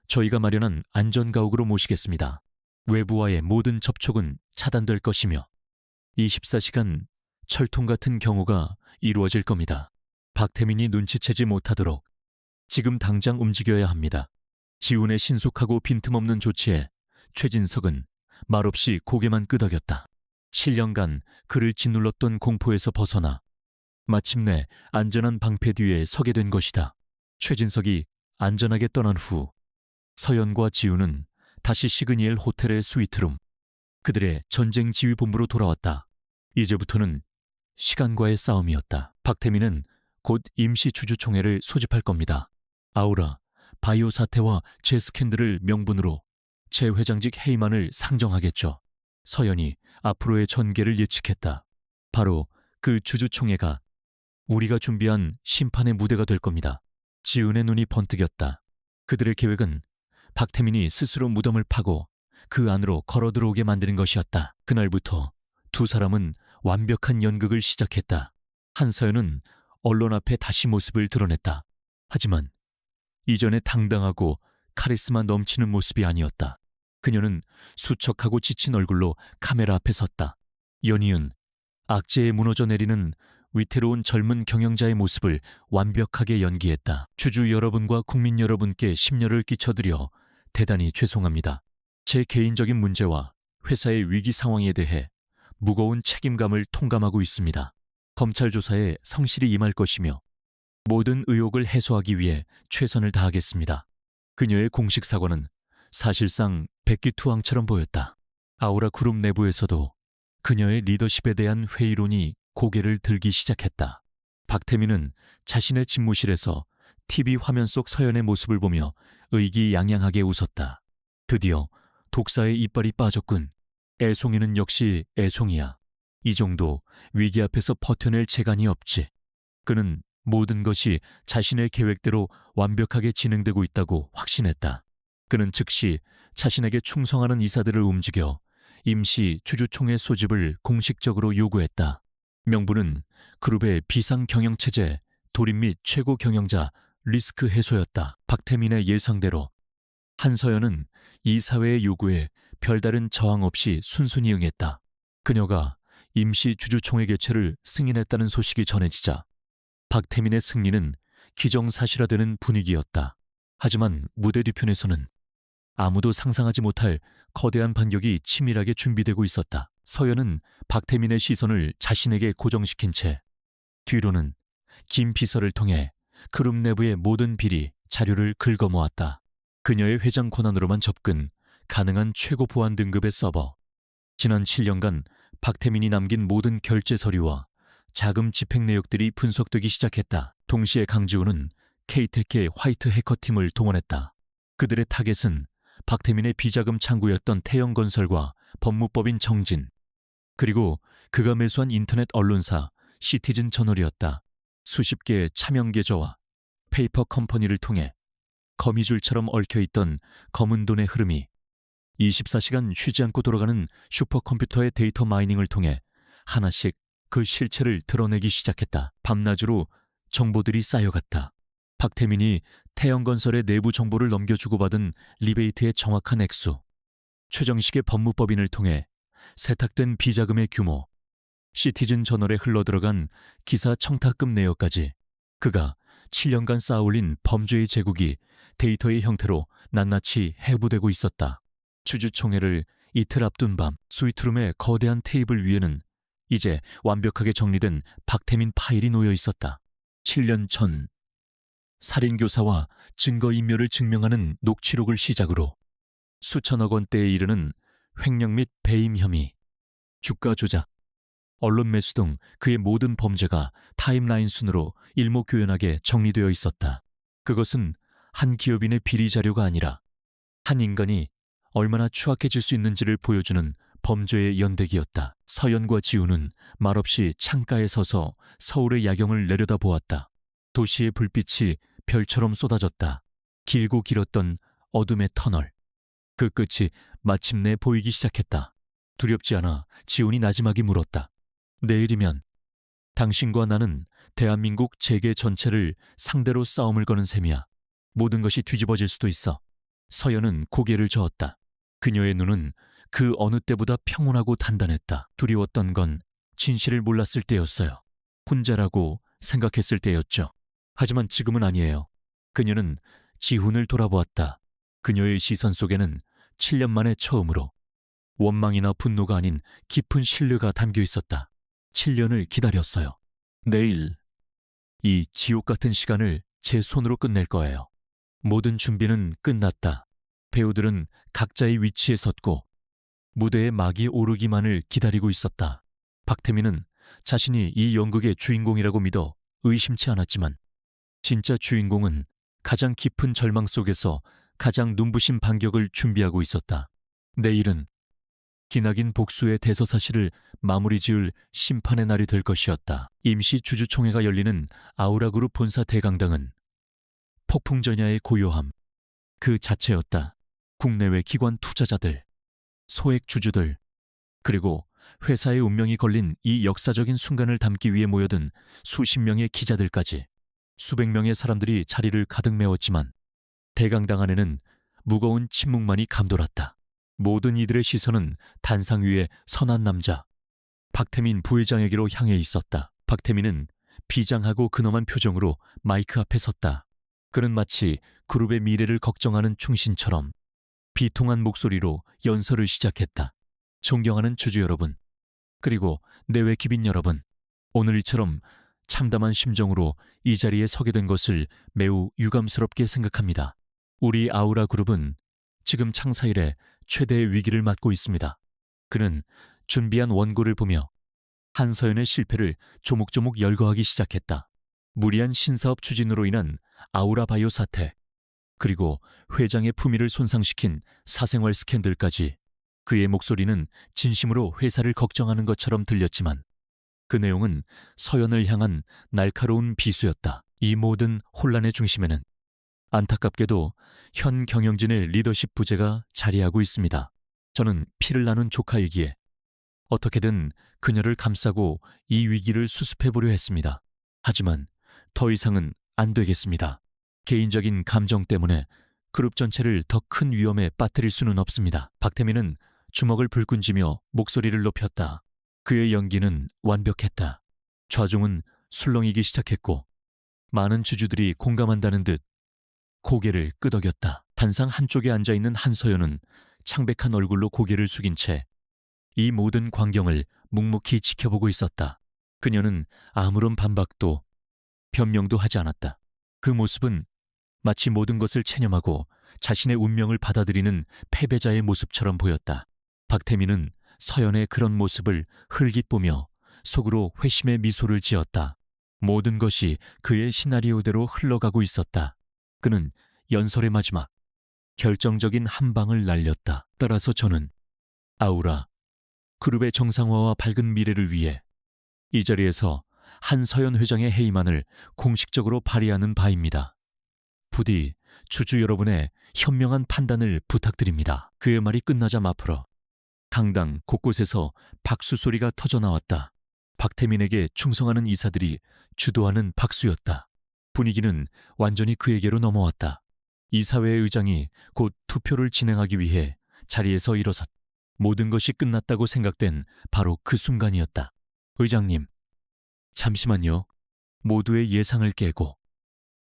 저희가 마련한 안전가옥으로 모시겠습니다. 외부와의 모든 접촉은 차단될 것이며 24시간 철통 같은 경우가 이루어질 겁니다. 박태민이 눈치채지 못하도록 지금 당장 움직여야 합니다. 지훈의 신속하고 빈틈없는 조치에 최진석은 말없이 고개만 끄덕였다. 7년간 그를 짓눌렀던 공포에서 벗어나 마침내 안전한 방패 뒤에 서게 된 것이다. 최진석이 안전하게 떠난 후 서연과 지훈은 다시 시그니엘 호텔의 스위트룸, 그들의 전쟁 지휘본부로 돌아왔다. 이제부터는 시간과의 싸움이었다. 박태민은 곧 임시 주주총회를 소집할 겁니다. 아우라, 바이오 사태와 제 스캔들을 명분으로 제 회장직 해임안을 상정하겠죠. 서연이 앞으로의 전개를 예측했다. 바로 그 주주총회가 우리가 준비한 심판의 무대가 될 겁니다. 지훈의 눈이 번뜩였다. 그들의 계획은 박태민이 스스로 무덤을 파고 그 안으로 걸어 들어오게 만드는 것이었다. 그날부터 두 사람은 완벽한 연극을 시작했다. 한서연은 언론 앞에 다시 모습을 드러냈다. 하지만 이전에 당당하고 카리스마 넘치는 모습이 아니었다. 그녀는 수척하고 지친 얼굴로 카메라 앞에 섰다. 연이은 악재에 무너져 내리는 위태로운 젊은 경영자의 모습을 완벽하게 연기했다. 주주 여러분과 국민 여러분께 심려를 끼쳐드려 대단히 죄송합니다. 제 개인적인 문제와 회사의 위기 상황에 대해 무거운 책임감을 통감하고 있습니다. 검찰 조사에 성실히 임할 것이며 모든 의혹을 해소하기 위해 최선을 다하겠습니다. 그녀의 공식 사과는 사실상 백기투항처럼 보였다. 아우라 그룹 내부에서도 그녀의 리더십에 대한 회의론이 고개를 들기 시작했다. 박태민은 자신의 집무실에서 TV 화면 속 서연의 모습을 보며 의기양양하게 웃었다. 드디어 독사의 이빨이 빠졌군. 애송이는 역시 애송이야. 이 정도 위기 앞에서 버텨낼 재간이 없지. 그는 모든 것이 자신의 계획대로 완벽하게 진행되고 있다고 확신했다. 그는 즉시 자신에게 충성하는 이사들을 움직여 임시 주주총회 소집을 공식적으로 요구했다. 명분은 그룹의 비상경영체제, 돌입 및 최고 경영자 리스크 해소였다. 박태민의 예상대로 한서연은 이 사회의 요구에 별다른 저항 없이 순순히 응했다. 그녀가 임시 주주총회 개최를 승인했다는 소식이 전해지자 박태민의 승리는 기정사실화되는 분위기였다. 하지만 무대 뒤편에서는 아무도 상상하지 못할 거대한 반격이 치밀하게 준비되고 있었다. 서연은 박태민의 시선을 자신에게 고정시킨 채 뒤로는 김 비서를 통해 그룹 내부의 모든 비리, 자료를 긁어모았다. 그녀의 회장 권한으로만 접근 가능한 최고 보안 등급의 서버. 지난 7년간 박태민이 남긴 모든 결제 서류와 자금 집행 내역들이 분석되기 시작했다. 동시에 강지훈은 K테크의 화이트 해커팀을 동원했다. 그들의 타겟은 박태민의 비자금 창구였던 태영건설과 법무법인 정진, 그리고 그가 매수한 인터넷 언론사 시티즌 저널이었다. 수십 개의 차명 계좌와 페이퍼 컴퍼니를 통해 거미줄처럼 얽혀있던 검은 돈의 흐름이 24시간 쉬지 않고 돌아가는 슈퍼컴퓨터의 데이터 마이닝을 통해 하나씩 그 실체를 드러내기 시작했다. 밤낮으로 정보들이 쌓여갔다. 박태민이 태영건설의 내부 정보를 넘겨주고 받은 리베이트의 정확한 액수, 최정식의 법무법인을 통해 세탁된 비자금의 규모, 시티즌 저널에 흘러들어간 기사 청탁금 내역까지 그가 7년간 쌓아올린 범죄의 제국이 데이터의 형태로 낱낱이 해부되고 있었다. 주주총회를 이틀 앞둔 밤, 스위트룸의 거대한 테이블 위에는 이제 완벽하게 정리된 박태민 파일이 놓여 있었다. 7년 전 살인교사와 증거인멸을 증명하는 녹취록을 시작으로 수천억 원대에 이르는 횡령 및 배임 혐의, 주가 조작, 언론 매수 등 그의 모든 범죄가 타임라인 순으로 일목요연하게 정리되어 있었다. 그것은 한 기업인의 비리 자료가 아니라 한 인간이 얼마나 추악해질 수 있는지를 보여주는 범죄의 연대기였다. 서연과 지훈은 말없이 창가에 서서 서울의 야경을 내려다보았다. 도시의 불빛이 별처럼 쏟아졌다. 길고 길었던 어둠의 터널. 그 끝이 마침내 보이기 시작했다. 두렵지 않아 지훈이 나지막이 물었다. 내일이면 당신과 나는 대한민국 재계 전체를 상대로 싸움을 거는 셈이야. 모든 것이 뒤집어질 수도 있어. 서연은 고개를 저었다. 그녀의 눈은 그 어느 때보다 평온하고 단단했다. 두려웠던 건 진실을 몰랐을 때였어요. 혼자라고 생각했을 때였죠. 하지만 지금은 아니에요. 그녀는 지훈을 돌아보았다. 그녀의 시선 속에는 7년 만에 처음으로 원망이나 분노가 아닌 깊은 신뢰가 담겨 있었다. 7년을 기다렸어요. 내일 이 지옥 같은 시간을 제 손으로 끝낼 거예요. 모든 준비는 끝났다. 배우들은 각자의 위치에 섰고 무대에 막이 오르기만을 기다리고 있었다. 박태민은 자신이 이 연극의 주인공이라고 믿어 의심치 않았지만 진짜 주인공은 가장 깊은 절망 속에서 가장 눈부신 반격을 준비하고 있었다. 내일은 기나긴 복수의 대서사실을 마무리 지을 심판의 날이 될 것이었다. 임시 주주총회가 열리는 아우라그룹 본사 대강당은 폭풍전야의 고요함 그 자체였다. 국내외 기관 투자자들, 소액 주주들, 그리고 회사의 운명이 걸린 이 역사적인 순간을 담기 위해 모여든 수십 명의 기자들까지 수백 명의 사람들이 자리를 가득 메웠지만 대강당 안에는 무거운 침묵만이 감돌았다. 모든 이들의 시선은 단상 위에 선한 남자 박태민 부회장에게로 향해 있었다. 박태민은 비장하고 근엄한 표정으로 마이크 앞에 섰다. 그는 마치 그룹의 미래를 걱정하는 충신처럼 비통한 목소리로 연설을 시작했다. 존경하는 주주 여러분, 그리고 내외 기빈 여러분, 오늘처럼 참담한 심정으로 이 자리에 서게 된 것을 매우 유감스럽게 생각합니다. 우리 아우라 그룹은 지금 창사 이래 최대의 위기를 맞고 있습니다. 그는 준비한 원고를 보며 한서연의 실패를 조목조목 열거하기 시작했다. 무리한 신사업 추진으로 인한 아우라 바이오 사태, 그리고 회장의 품위를 손상시킨 사생활 스캔들까지 그의 목소리는 진심으로 회사를 걱정하는 것처럼 들렸지만 그 내용은 서연을 향한 날카로운 비수였다. 이 모든 혼란의 중심에는 안타깝게도 현 경영진의 리더십 부재가 자리하고 있습니다. 저는 피를 나눈 조카이기에 어떻게든 그녀를 감싸고 이 위기를 수습해보려 했습니다. 하지만 더 이상은 안 되겠습니다. 개인적인 감정 때문에 그룹 전체를 더 큰 위험에 빠뜨릴 수는 없습니다. 박태민은 주먹을 불끈 쥐며 목소리를 높였다. 그의 연기는 완벽했다. 좌중은 술렁이기 시작했고 많은 주주들이 공감한다는 듯 고개를 끄덕였다. 단상 한쪽에 앉아있는 한서연은 창백한 얼굴로 고개를 숙인 채 이 모든 광경을 묵묵히 지켜보고 있었다. 그녀는 아무런 반박도 변명도 하지 않았다. 그 모습은 마치 모든 것을 체념하고 자신의 운명을 받아들이는 패배자의 모습처럼 보였다. 박태민은 서연의 그런 모습을 흘깃 보며 속으로 회심의 미소를 지었다. 모든 것이 그의 시나리오대로 흘러가고 있었다. 그는 연설의 마지막 결정적인 한 방을 날렸다. 따라서 저는 아우라 그룹의 정상화와 밝은 미래를 위해 이 자리에서 한서연 회장의 해임안을 공식적으로 발의하는 바입니다. 부디 주주 여러분의 현명한 판단을 부탁드립니다. 그의 말이 끝나자 마프러 강당 곳곳에서 박수 소리가 터져나왔다. 박태민에게 충성하는 이사들이 주도하는 박수였다. 분위기는 완전히 그에게로 넘어왔다. 이사회 의장이 곧 투표를 진행하기 위해 자리에서 일어섰다. 모든 것이 끝났다고 생각된 바로 그 순간이었다. 의장님, 잠시만요. 모두의 예상을 깨고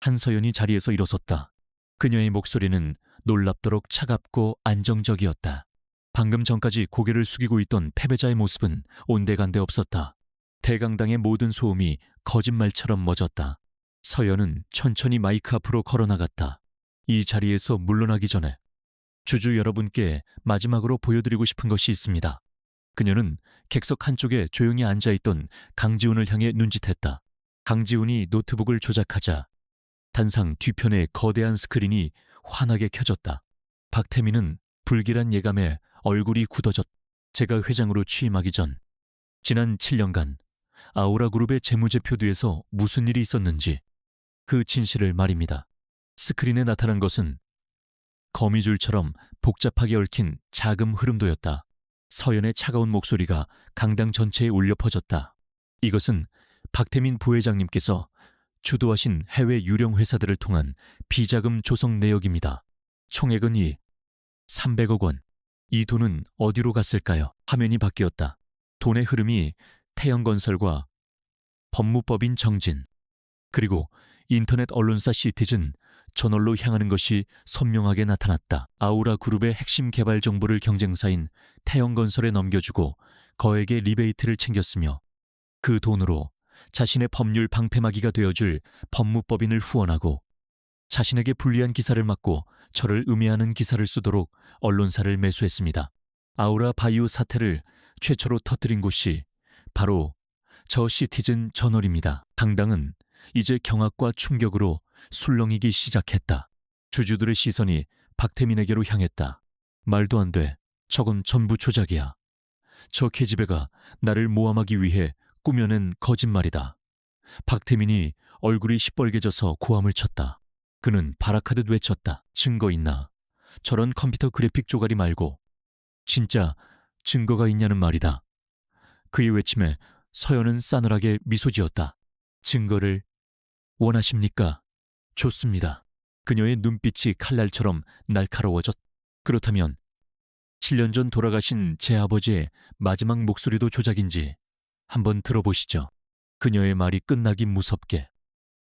한서연이 자리에서 일어섰다. 그녀의 목소리는 놀랍도록 차갑고 안정적이었다. 방금 전까지 고개를 숙이고 있던 패배자의 모습은 온데간데 없었다. 대강당의 모든 소음이 거짓말처럼 멎었다. 서연은 천천히 마이크 앞으로 걸어나갔다. 이 자리에서 물러나기 전에 주주 여러분께 마지막으로 보여드리고 싶은 것이 있습니다. 그녀는 객석 한쪽에 조용히 앉아있던 강지훈을 향해 눈짓했다. 강지훈이 노트북을 조작하자 단상 뒤편에 거대한 스크린이 환하게 켜졌다. 박태민은 불길한 예감에 얼굴이 굳어졌다. 제가 회장으로 취임하기 전 지난 7년간 아우라그룹의 재무제표도에서 무슨 일이 있었는지 그 진실을 말입니다. 스크린에 나타난 것은 거미줄처럼 복잡하게 얽힌 자금 흐름도였다. 서연의 차가운 목소리가 강당 전체에 울려 퍼졌다. 이것은 박태민 부회장님께서 주도하신 해외 유령 회사들을 통한 비자금 조성 내역입니다. 총액은 300억 원. 이 돈은 어디로 갔을까요? 화면이 바뀌었다. 돈의 흐름이 태영건설과 법무법인 정진, 그리고 인터넷 언론사 시티즌, 저널로 향하는 것이 선명하게 나타났다. 아우라 그룹의 핵심 개발 정보를 경쟁사인 태영건설에 넘겨주고 거액의 리베이트를 챙겼으며 그 돈으로 자신의 법률 방패막이가 되어줄 법무법인을 후원하고 자신에게 불리한 기사를 막고 저를 음해하는 기사를 쓰도록 언론사를 매수했습니다. 아우라 바이오 사태를 최초로 터뜨린 곳이 바로 저 시티즌 저널입니다. 강당은 이제 경악과 충격으로 술렁이기 시작했다. 주주들의 시선이 박태민에게로 향했다. 말도 안 돼. 저건 전부 조작이야. 저 계집애가 나를 모함하기 위해 꾸며낸 거짓말이다. 박태민이 얼굴이 시뻘개져서 고함을 쳤다. 그는 발악하듯 외쳤다. 증거 있나? 저런 컴퓨터 그래픽 조가리 말고 진짜 증거가 있냐는 말이다. 그의 외침에 서연은 싸늘하게 미소 지었다. 증거를 원하십니까? 좋습니다. 그녀의 눈빛이 칼날처럼 날카로워졌. 그렇다면 7년 전 돌아가신 제 아버지의 마지막 목소리도 조작인지 한번 들어보시죠. 그녀의 말이 끝나기 무섭게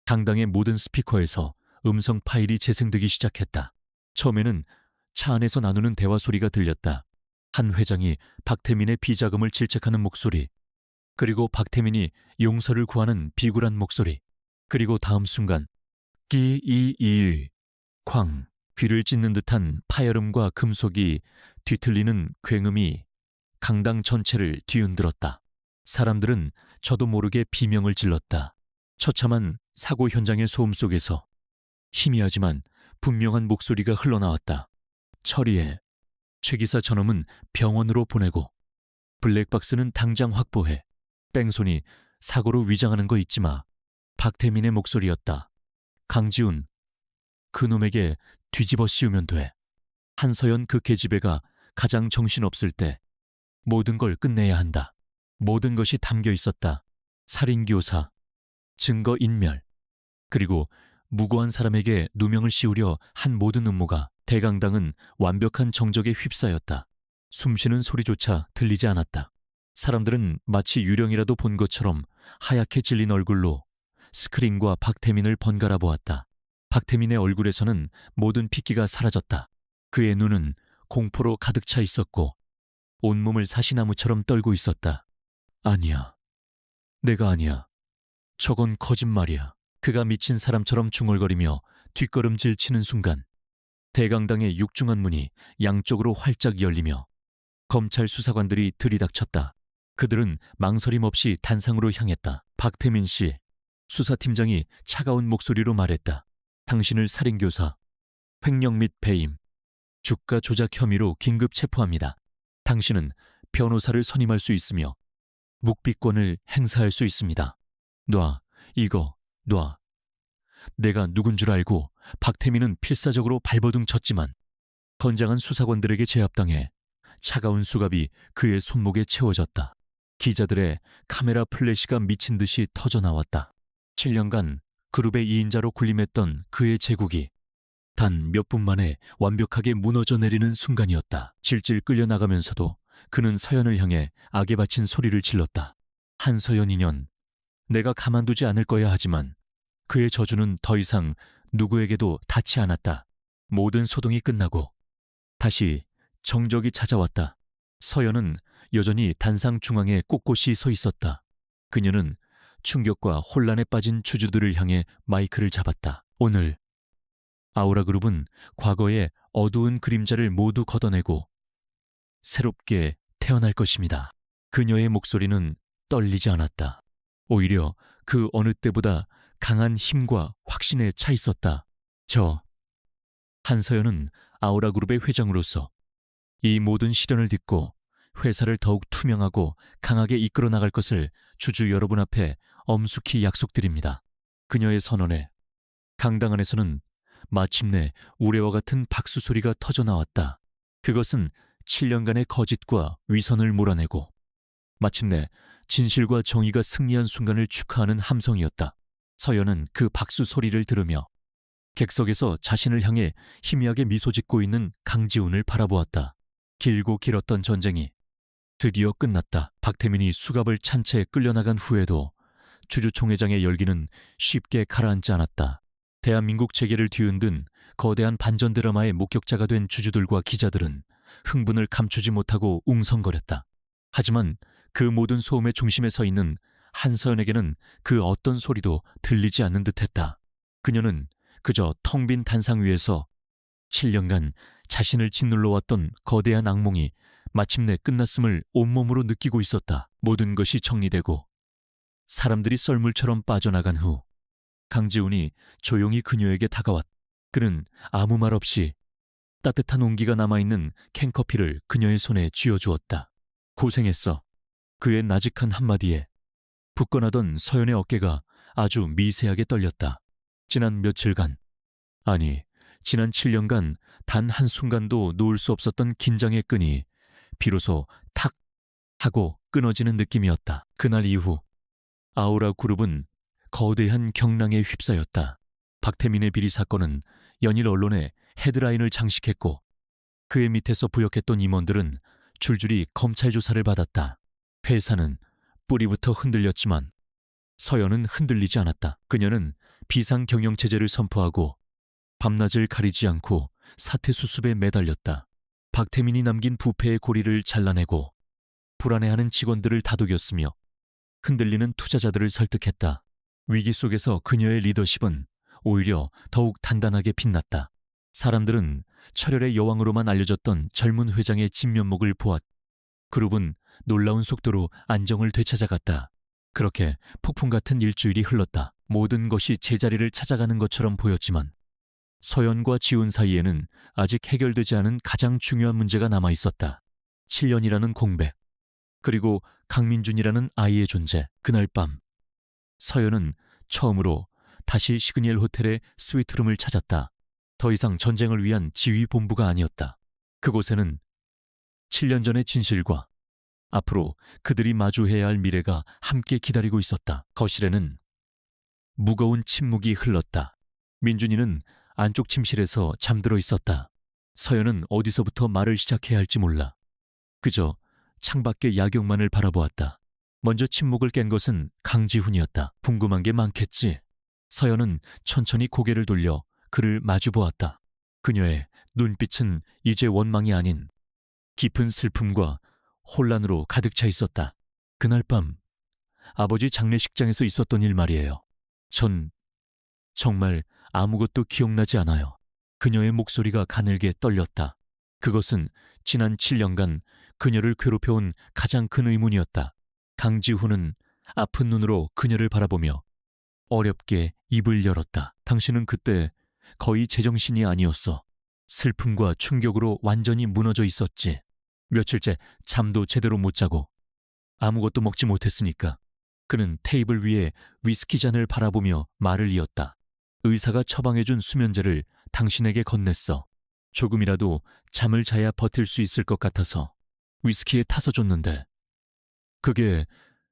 강당의 모든 스피커에서 음성 파일이 재생되기 시작했다. 처음에는 차 안에서 나누는 대화 소리가 들렸다. 한 회장이 박태민의 비자금을 질책하는 목소리, 그리고 박태민이 용서를 구하는 비굴한 목소리, 그리고 다음 순간 끼이이 쾅, 귀를 찢는 듯한 파열음과 금속이 뒤틀리는 굉음이 강당 전체를 뒤흔들었다. 사람들은 저도 모르게 비명을 질렀다. 처참한 사고 현장의 소음 속에서 희미하지만 분명한 목소리가 흘러나왔다. 처리해. 최 기사 저놈은 병원으로 보내고 블랙박스는 당장 확보해. 뺑소니, 사고로 위장하는 거 잊지 마. 박태민의 목소리였다. 강지훈, 그놈에게 뒤집어 씌우면 돼. 한서연 그 계집애가 가장 정신없을 때 모든 걸 끝내야 한다. 모든 것이 담겨 있었다. 살인교사, 증거인멸, 그리고 무고한 사람에게 누명을 씌우려 한 모든 음모가 대강당은 완벽한 정적에 휩싸였다. 숨쉬는 소리조차 들리지 않았다. 사람들은 마치 유령이라도 본 것처럼 하얗게 질린 얼굴로 스크린과 박태민을 번갈아 보았다. 박태민의 얼굴에서는 모든 핏기가 사라졌다. 그의 눈은 공포로 가득 차 있었고 온몸을 사시나무처럼 떨고 있었다. 아니야. 내가 아니야. 저건 거짓말이야. 그가 미친 사람처럼 중얼거리며 뒷걸음질 치는 순간 대강당의 육중한 문이 양쪽으로 활짝 열리며 검찰 수사관들이 들이닥쳤다. 그들은 망설임 없이 단상으로 향했다. 박태민 씨, 수사팀장이 차가운 목소리로 말했다. 당신을 살인교사, 횡령 및 배임, 주가 조작 혐의로 긴급 체포합니다. 당신은 변호사를 선임할 수 있으며 묵비권을 행사할 수 있습니다. 놔, 이거 놔. 내가 누군 줄 알고 박태민은 필사적으로 발버둥 쳤지만 건장한 수사관들에게 제압당해 차가운 수갑이 그의 손목에 채워졌다. 기자들의 카메라 플래시가 미친 듯이 터져나왔다. 7년간 그룹의 2인자로 군림했던 그의 제국이 단 몇 분 만에 완벽하게 무너져 내리는 순간이었다. 질질 끌려나가면서도 그는 서연을 향해 악에 바친 소리를 질렀다. 한서연 인연, 내가 가만두지 않을 거야 하지만 그의 저주는 더 이상 누구에게도 닿지 않았다. 모든 소동이 끝나고 다시 정적이 찾아왔다. 서연은 여전히 단상 중앙에 꼿꼿이 서 있었다. 그녀는 충격과 혼란에 빠진 주주들을 향해 마이크를 잡았다. 오늘 아우라그룹은 과거의 어두운 그림자를 모두 걷어내고 새롭게 태어날 것입니다. 그녀의 목소리는 떨리지 않았다. 오히려 그 어느 때보다 강한 힘과 확신에 차 있었다. 한서연은 아우라그룹의 회장으로서 이 모든 시련을 딛고 회사를 더욱 투명하고 강하게 이끌어 나갈 것을 주주 여러분 앞에 엄숙히 약속드립니다. 그녀의 선언에 강당 안에서는 마침내 우레와 같은 박수 소리가 터져 나왔다. 그것은 7년간의 거짓과 위선을 몰아내고 마침내 진실과 정의가 승리한 순간을 축하하는 함성이었다. 서연은 그 박수 소리를 들으며 객석에서 자신을 향해 희미하게 미소 짓고 있는 강지훈을 바라보았다. 길고 길었던 전쟁이 드디어 끝났다. 박태민이 수갑을 찬 채 끌려나간 후에도 주주총회장의 열기는 쉽게 가라앉지 않았다. 대한민국 재계를 뒤흔든 거대한 반전 드라마의 목격자가 된 주주들과 기자들은 흥분을 감추지 못하고 웅성거렸다. 하지만 그 모든 소음의 중심에 서 있는 한서연에게는 그 어떤 소리도 들리지 않는 듯했다. 그녀는 그저 텅 빈 단상 위에서 7년간 자신을 짓눌러왔던 거대한 악몽이 마침내 끝났음을 온몸으로 느끼고 있었다. 모든 것이 정리되고 사람들이 썰물처럼 빠져나간 후 강지훈이 조용히 그녀에게 다가왔다. 그는 아무 말 없이 따뜻한 온기가 남아있는 캔커피를 그녀의 손에 쥐어주었다. 고생했어. 그의 나직한 한마디에 굳건하던 서연의 어깨가 아주 미세하게 떨렸다. 지난 며칠간, 아니 지난 7년간 단 한순간도 놓을 수 없었던 긴장의 끈이 비로소 탁 하고 끊어지는 느낌이었다. 그날 이후 아우라 그룹은 거대한 경랑에 휩싸였다. 박태민의 비리 사건은 연일 언론에 헤드라인을 장식했고 그의 밑에서 부역했던 임원들은 줄줄이 검찰 조사를 받았다. 회사는 뿌리부터 흔들렸지만 서연은 흔들리지 않았다. 그녀는 비상경영체제를 선포하고 밤낮을 가리지 않고 사태 수습에 매달렸다. 박태민이 남긴 부패의 고리를 잘라내고 불안해하는 직원들을 다독였으며 흔들리는 투자자들을 설득했다. 위기 속에서 그녀의 리더십은 오히려 더욱 단단하게 빛났다. 사람들은 철혈의 여왕으로만 알려졌던 젊은 회장의 진면목을 보았. 그룹은 놀라운 속도로 안정을 되찾아갔다. 그렇게 폭풍 같은 일주일이 흘렀다. 모든 것이 제자리를 찾아가는 것처럼 보였지만 서연과 지훈 사이에는 아직 해결되지 않은 가장 중요한 문제가 남아 있었다. 7년이라는 공백, 그리고 강민준이라는 아이의 존재. 그날 밤 서연은 처음으로 다시 시그니엘 호텔의 스위트룸을 찾았다. 더 이상 전쟁을 위한 지휘본부가 아니었다. 그곳에는 7년 전의 진실과 앞으로 그들이 마주해야 할 미래가 함께 기다리고 있었다. 거실에는 무거운 침묵이 흘렀다. 민준이는 안쪽 침실에서 잠들어 있었다. 서연은 어디서부터 말을 시작해야 할지 몰라. 그저 창밖의 야경만을 바라보았다. 먼저 침묵을 깬 것은 강지훈이었다. 궁금한 게 많겠지. 서연은 천천히 고개를 돌려 그를 마주보았다. 그녀의 눈빛은 이제 원망이 아닌 깊은 슬픔과 혼란으로 가득 차 있었다. 그날 밤 아버지 장례식장에서 있었던 일 말이에요. 전 정말 아무것도 기억나지 않아요. 그녀의 목소리가 가늘게 떨렸다. 그것은 지난 7년간 그녀를 괴롭혀온 가장 큰 의문이었다. 강지훈은 아픈 눈으로 그녀를 바라보며 어렵게 입을 열었다. 당신은 그때 거의 제정신이 아니었어. 슬픔과 충격으로 완전히 무너져 있었지. 며칠째 잠도 제대로 못 자고 아무것도 먹지 못했으니까. 그는 테이블 위에 위스키 잔을 바라보며 말을 이었다. 의사가 처방해준 수면제를 당신에게 건넸어. 조금이라도 잠을 자야 버틸 수 있을 것 같아서 위스키에 타서 줬는데 그게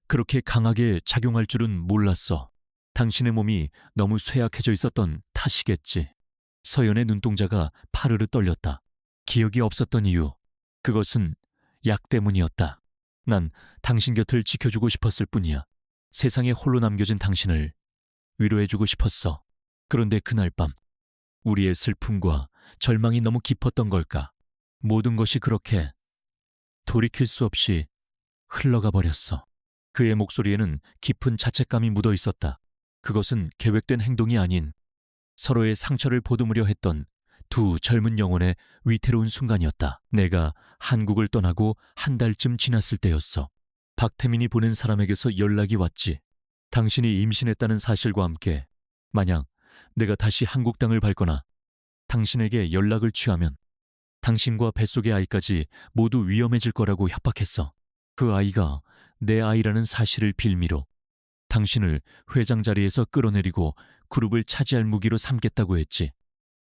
그렇게 강하게 작용할 줄은 몰랐어. 당신의 몸이 너무 쇠약해져 있었던 탓이겠지. 서연의 눈동자가 파르르 떨렸다. 기억이 없었던 이유, 그것은 약 때문이었다. 난 당신 곁을 지켜주고 싶었을 뿐이야. 세상에 홀로 남겨진 당신을 위로해주고 싶었어. 그런데 그날 밤 우리의 슬픔과 절망이 너무 깊었던 걸까? 모든 것이 그렇게 돌이킬 수 없이 흘러가 버렸어. 그의 목소리에는 깊은 자책감이 묻어 있었다. 그것은 계획된 행동이 아닌 서로의 상처를 보듬으려 했던 두 젊은 영혼의 위태로운 순간이었다. 내가 한국을 떠나고 한 달쯤 지났을 때였어. 박태민이 보낸 사람에게서 연락이 왔지. 당신이 임신했다는 사실과 함께 만약 내가 다시 한국 땅을 밟거나 당신에게 연락을 취하면 당신과 뱃속의 아이까지 모두 위험해질 거라고 협박했어. 그 아이가 내 아이라는 사실을 빌미로 당신을 회장 자리에서 끌어내리고 그룹을 차지할 무기로 삼겠다고 했지.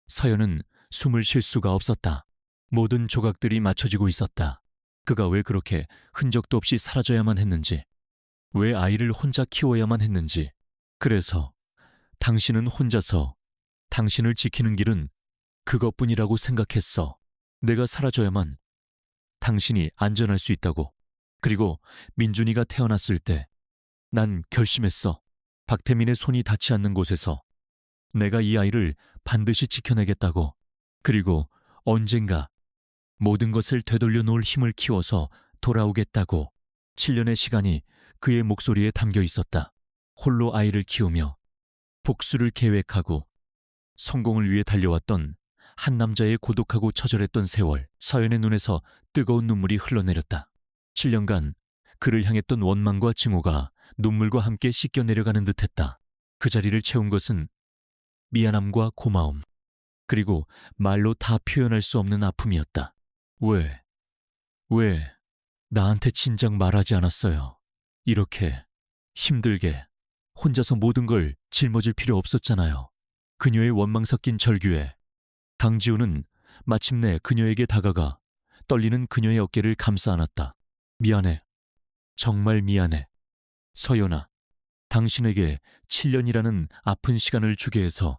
서연은 숨을 쉴 수가 없었다. 모든 조각들이 맞춰지고 있었다. 그가 왜 그렇게 흔적도 없이 사라져야만 했는지, 왜 아이를 혼자 키워야만 했는지, 그래서 당신은 혼자서 당신을 지키는 길은 그것뿐이라고 생각했어. 내가 사라져야만 당신이 안전할 수 있다고. 그리고 민준이가 태어났을 때 난 결심했어. 박태민의 손이 닿지 않는 곳에서 내가 이 아이를 반드시 지켜내겠다고. 그리고 언젠가 모든 것을 되돌려 놓을 힘을 키워서 돌아오겠다고. 7년의 시간이 그의 목소리에 담겨 있었다. 홀로 아이를 키우며 복수를 계획하고 성공을 위해 달려왔던 한 남자의 고독하고 처절했던 세월. 서연의 눈에서 뜨거운 눈물이 흘러내렸다. 7년간 그를 향했던 원망과 증오가 눈물과 함께 씻겨 내려가는 듯했다. 그 자리를 채운 것은 미안함과 고마움, 그리고 말로 다 표현할 수 없는 아픔이었다. 왜 나한테 진작 말하지 않았어요? 이렇게 힘들게 혼자서 모든 걸 짊어질 필요 없었잖아요. 그녀의 원망 섞인 절규에 강지우는 마침내 그녀에게 다가가 떨리는 그녀의 어깨를 감싸 안았다. 미안해. 정말 미안해. 서연아, 당신에게 7년이라는 아픈 시간을 주게 해서.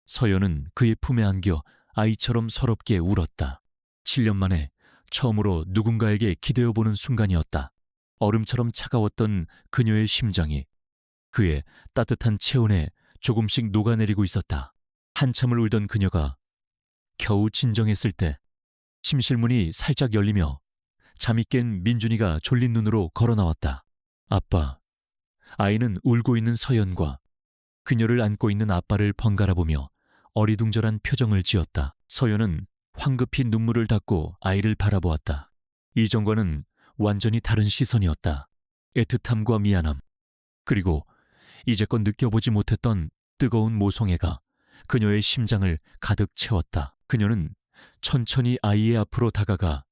서연은 그의 품에 안겨 아이처럼 서럽게 울었다. 7년 만에 처음으로 누군가에게 기대어보는 순간이었다. 얼음처럼 차가웠던 그녀의 심장이 그의 따뜻한 체온에 조금씩 녹아내리고 있었다. 한참을 울던 그녀가 겨우 진정했을 때 침실문이 살짝 열리며 잠이 깬 민준이가 졸린 눈으로 걸어 나왔다. 아빠. 아이는 울고 있는 서연과 그녀를 안고 있는 아빠를 번갈아 보며 어리둥절한 표정을 지었다. 서연은 황급히 눈물을 닦고 아이를 바라보았다. 이전과는 완전히 다른 시선이었다. 애틋함과 미안함, 그리고 이제껏 느껴보지 못했던 뜨거운 모성애가 그녀의 심장을 가득 채웠다. 그녀는 천천히 아이의 앞으로 다가가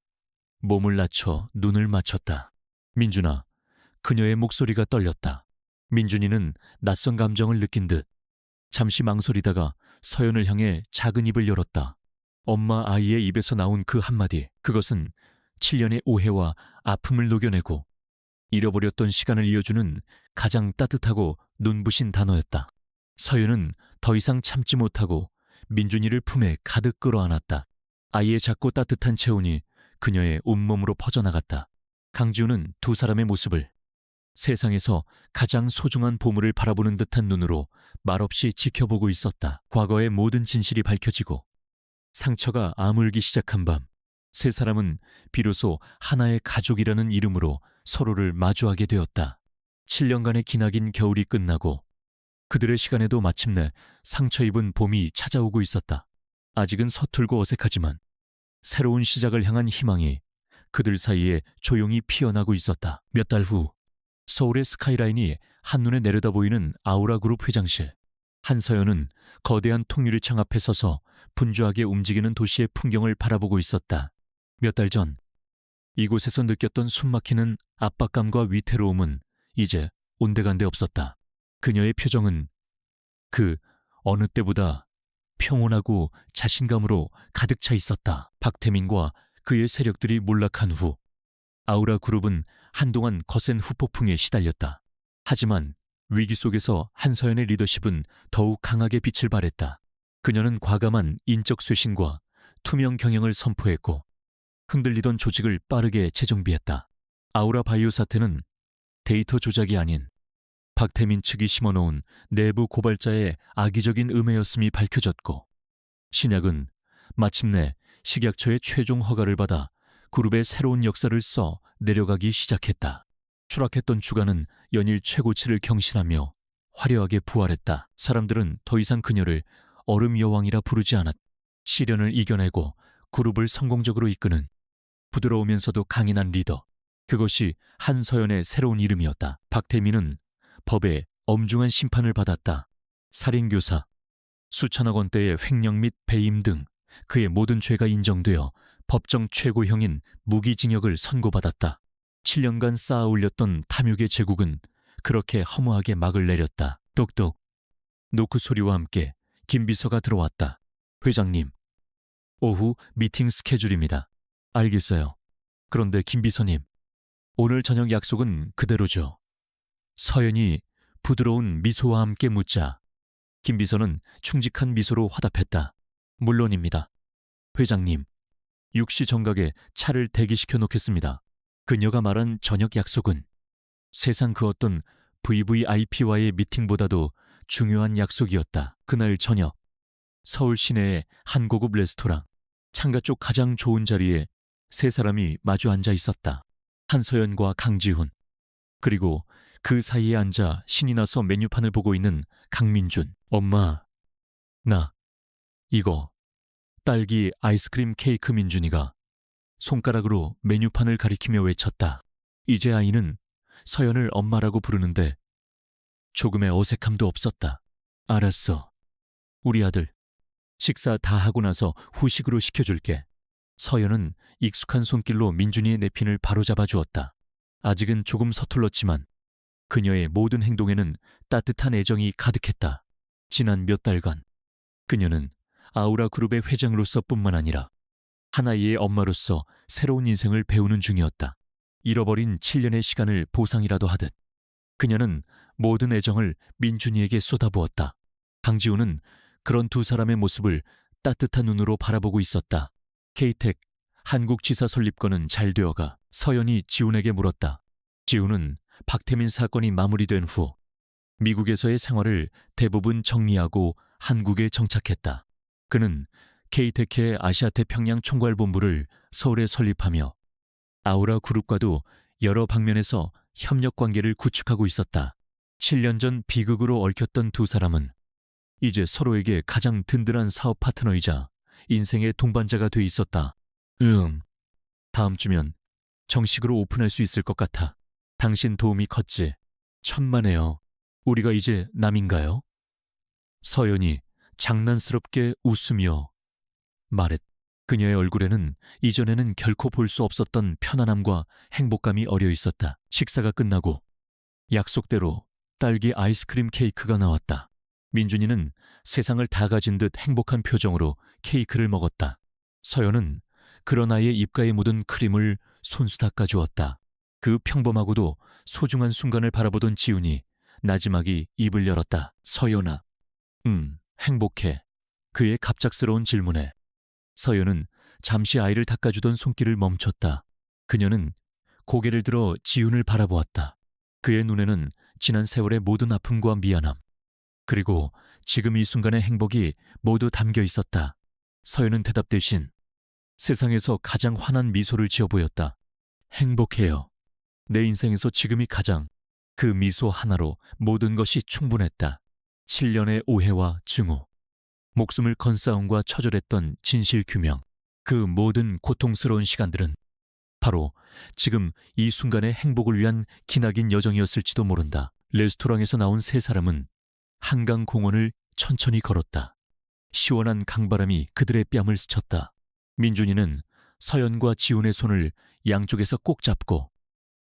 몸을 낮춰 눈을 맞췄다. 민준아, 그녀의 목소리가 떨렸다. 민준이는 낯선 감정을 느낀 듯 잠시 망설이다가 서연을 향해 작은 입을 열었다. 엄마 아이의 입에서 나온 그 한마디, 그것은 7년의 오해와 아픔을 녹여내고 잃어버렸던 시간을 이어주는 가장 따뜻하고 눈부신 단어였다. 서연은 더 이상 참지 못하고 민준이를 품에 가득 끌어안았다. 아이의 작고 따뜻한 체온이 그녀의 온몸으로 퍼져나갔다. 강지우는 두 사람의 모습을 세상에서 가장 소중한 보물을 바라보는 듯한 눈으로 말없이 지켜보고 있었다. 과거의 모든 진실이 밝혀지고 상처가 아물기 시작한 밤, 세 사람은 비로소 하나의 가족이라는 이름으로 서로를 마주하게 되었다. 7년간의 기나긴 겨울이 끝나고 그들의 시간에도 마침내 상처 입은 봄이 찾아오고 있었다. 아직은 서툴고 어색하지만 새로운 시작을 향한 희망이 그들 사이에 조용히 피어나고 있었다. 몇 달 후, 서울의 스카이라인이 한눈에 내려다 보이는 아우라 그룹 회장실. 한서연은 거대한 통유리창 앞에 서서 분주하게 움직이는 도시의 풍경을 바라보고 있었다. 몇 달 전, 이곳에서 느꼈던 숨막히는 압박감과 위태로움은 이제 온데간데 없었다. 그녀의 표정은 그 어느 때보다 평온하고 자신감으로 가득 차 있었다. 박태민과 그의 세력들이 몰락한 후 아우라 그룹은 한동안 거센 후폭풍에 시달렸다. 하지만 위기 속에서 한서연의 리더십은 더욱 강하게 빛을 발했다. 그녀는 과감한 인적 쇄신과 투명 경영을 선포했고 흔들리던 조직을 빠르게 재정비했다. 아우라 바이오 사태는 데이터 조작이 아닌 박태민 측이 심어놓은 내부 고발자의 악의적인 음해였음이 밝혀졌고 신약은 마침내 식약처의 최종 허가를 받아 그룹의 새로운 역사를 써 내려가기 시작했다. 추락했던 주가는 연일 최고치를 경신하며 화려하게 부활했다. 사람들은 더 이상 그녀를 얼음 여왕이라 부르지 않았다. 시련을 이겨내고 그룹을 성공적으로 이끄는 부드러우면서도 강인한 리더. 그것이 한서연의 새로운 이름이었다. 박태민은 법의 엄중한 심판을 받았다. 살인교사, 수천억 원대의 횡령 및 배임 등 그의 모든 죄가 인정되어 법정 최고형인 무기징역을 선고받았다. 7년간 쌓아 올렸던 탐욕의 제국은 그렇게 허무하게 막을 내렸다. 똑똑. 노크 소리와 함께 김 비서가 들어왔다. 회장님, 오후 미팅 스케줄입니다. 알겠어요. 그런데 김 비서님, 오늘 저녁 약속은 그대로죠? 서연이 부드러운 미소와 함께 묻자 김 비서는 충직한 미소로 화답했다. 물론입니다. 회장님, 6시 정각에 차를 대기시켜 놓겠습니다. 그녀가 말한 저녁 약속은 세상 그 어떤 VVIP와의 미팅보다도 중요한 약속이었다. 그날 저녁, 서울 시내의 한 고급 레스토랑, 창가 쪽 가장 좋은 자리에 세 사람이 마주 앉아 있었다. 한서연과 강지훈, 그리고 그 사이에 앉아 신이 나서 메뉴판을 보고 있는 강민준. 엄마, 나 이거 딸기 아이스크림 케이크. 민준이가 손가락으로 메뉴판을 가리키며 외쳤다. 이제 아이는 서연을 엄마라고 부르는데 조금의 어색함도 없었다. 알았어. 우리 아들, 식사 다 하고 나서 후식으로 시켜줄게. 서연은 익숙한 손길로 민준이의 내핀을 바로잡아 주었다. 아직은 조금 서툴렀지만 그녀의 모든 행동에는 따뜻한 애정이 가득했다. 지난 몇 달간 그녀는 아우라 그룹의 회장으로서 뿐만 아니라 하나이의 엄마로서 새로운 인생을 배우는 중이었다. 잃어버린 7년의 시간을 보상이라도 하듯 그녀는 모든 애정을 민준이에게 쏟아부었다. 강지우는 그런 두 사람의 모습을 따뜻한 눈으로 바라보고 있었다. K텍 한국지사 설립건은 잘 되어가 서연이 지훈에게 물었다. 지훈은 박태민 사건이 마무리된 후 미국에서의 생활을 대부분 정리하고 한국에 정착했다. 그는 K텍의 아시아태평양 총괄본부를 서울에 설립하며 아우라 그룹과도 여러 방면에서 협력 관계를 구축하고 있었다. 7년 전 비극으로 얽혔던 두 사람은 이제 서로에게 가장 든든한 사업 파트너이자 인생의 동반자가 돼 있었다. 다음 주면 정식으로 오픈할 수 있을 것 같아. 당신 도움이 컸지. 천만에요. 우리가 이제 남인가요? 서연이 장난스럽게 웃으며 말했. 그녀의 얼굴에는 이전에는 결코 볼 수 없었던 편안함과 행복감이 어려 있었다. 식사가 끝나고 약속대로 딸기 아이스크림 케이크가 나왔다. 민준이는 세상을 다 가진 듯 행복한 표정으로 케이크를 먹었다. 서연은 그런 아이의 입가에 묻은 크림을 손수 닦아주었다. 그 평범하고도 소중한 순간을 바라보던 지훈이 나지막이 입을 열었다. 서연아. 행복해. 그의 갑작스러운 질문에 서연은 잠시 아이를 닦아주던 손길을 멈췄다. 그녀는 고개를 들어 지훈을 바라보았다. 그의 눈에는 지난 세월의 모든 아픔과 미안함, 그리고 지금 이 순간의 행복이 모두 담겨 있었다. 서연은 대답 대신 세상에서 가장 환한 미소를 지어 보였다. 행복해요. 내 인생에서 지금이 가장. 그 미소 하나로 모든 것이 충분했다. 7년의 오해와 증오, 목숨을 건 싸움과 처절했던 진실 규명, 그 모든 고통스러운 시간들은 바로 지금 이 순간의 행복을 위한 기나긴 여정이었을지도 모른다. 레스토랑에서 나온 세 사람은 한강 공원을 천천히 걸었다. 시원한 강바람이 그들의 뺨을 스쳤다. 민준이는 서연과 지훈의 손을 양쪽에서 꼭 잡고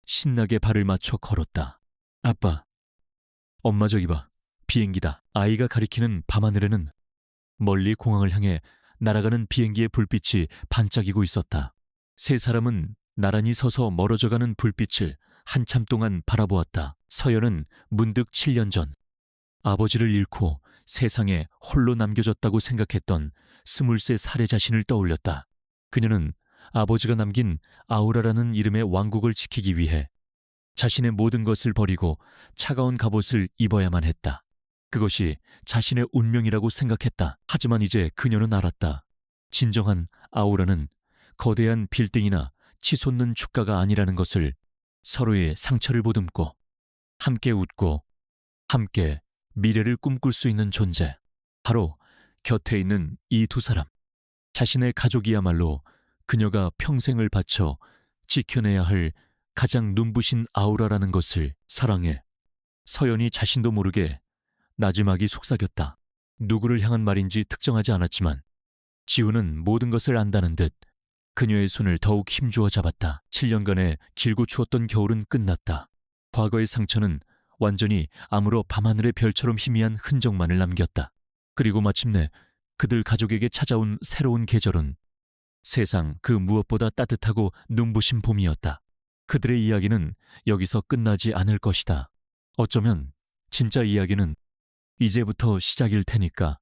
신나게 발을 맞춰 걸었다. 아빠, 엄마 저기 봐. 비행기다. 아이가 가리키는 밤하늘에는 멀리 공항을 향해 날아가는 비행기의 불빛이 반짝이고 있었다. 세 사람은 나란히 서서 멀어져가는 불빛을 한참 동안 바라보았다. 서연은 문득 7년 전 아버지를 잃고 세상에 홀로 남겨졌다고 생각했던 23세 사례 자신을 떠올렸다. 그녀는 아버지가 남긴 아우라라는 이름의 왕국을 지키기 위해 자신의 모든 것을 버리고 차가운 갑옷을 입어야만 했다. 그것이 자신의 운명이라고 생각했다. 하지만 이제 그녀는 알았다. 진정한 아우라는 거대한 빌딩이나 치솟는 주가가 아니라는 것을. 서로의 상처를 보듬고 함께 웃고 함께 미래를 꿈꿀 수 있는 존재. 바로 곁에 있는 이 두 사람. 자신의 가족이야말로 그녀가 평생을 바쳐 지켜내야 할 가장 눈부신 아우라라는 것을. 사랑해. 서연이 자신도 모르게 나지막이 속삭였다. 누구를 향한 말인지 특정하지 않았지만 지훈은 모든 것을 안다는 듯 그녀의 손을 더욱 힘주어 잡았다. 7년간의 길고 추웠던 겨울은 끝났다. 과거의 상처는 완전히 아무로 밤하늘의 별처럼 희미한 흔적만을 남겼다. 그리고 마침내 그들 가족에게 찾아온 새로운 계절은 세상 그 무엇보다 따뜻하고 눈부신 봄이었다. 그들의 이야기는 여기서 끝나지 않을 것이다. 어쩌면 진짜 이야기는 이제부터 시작일 테니까.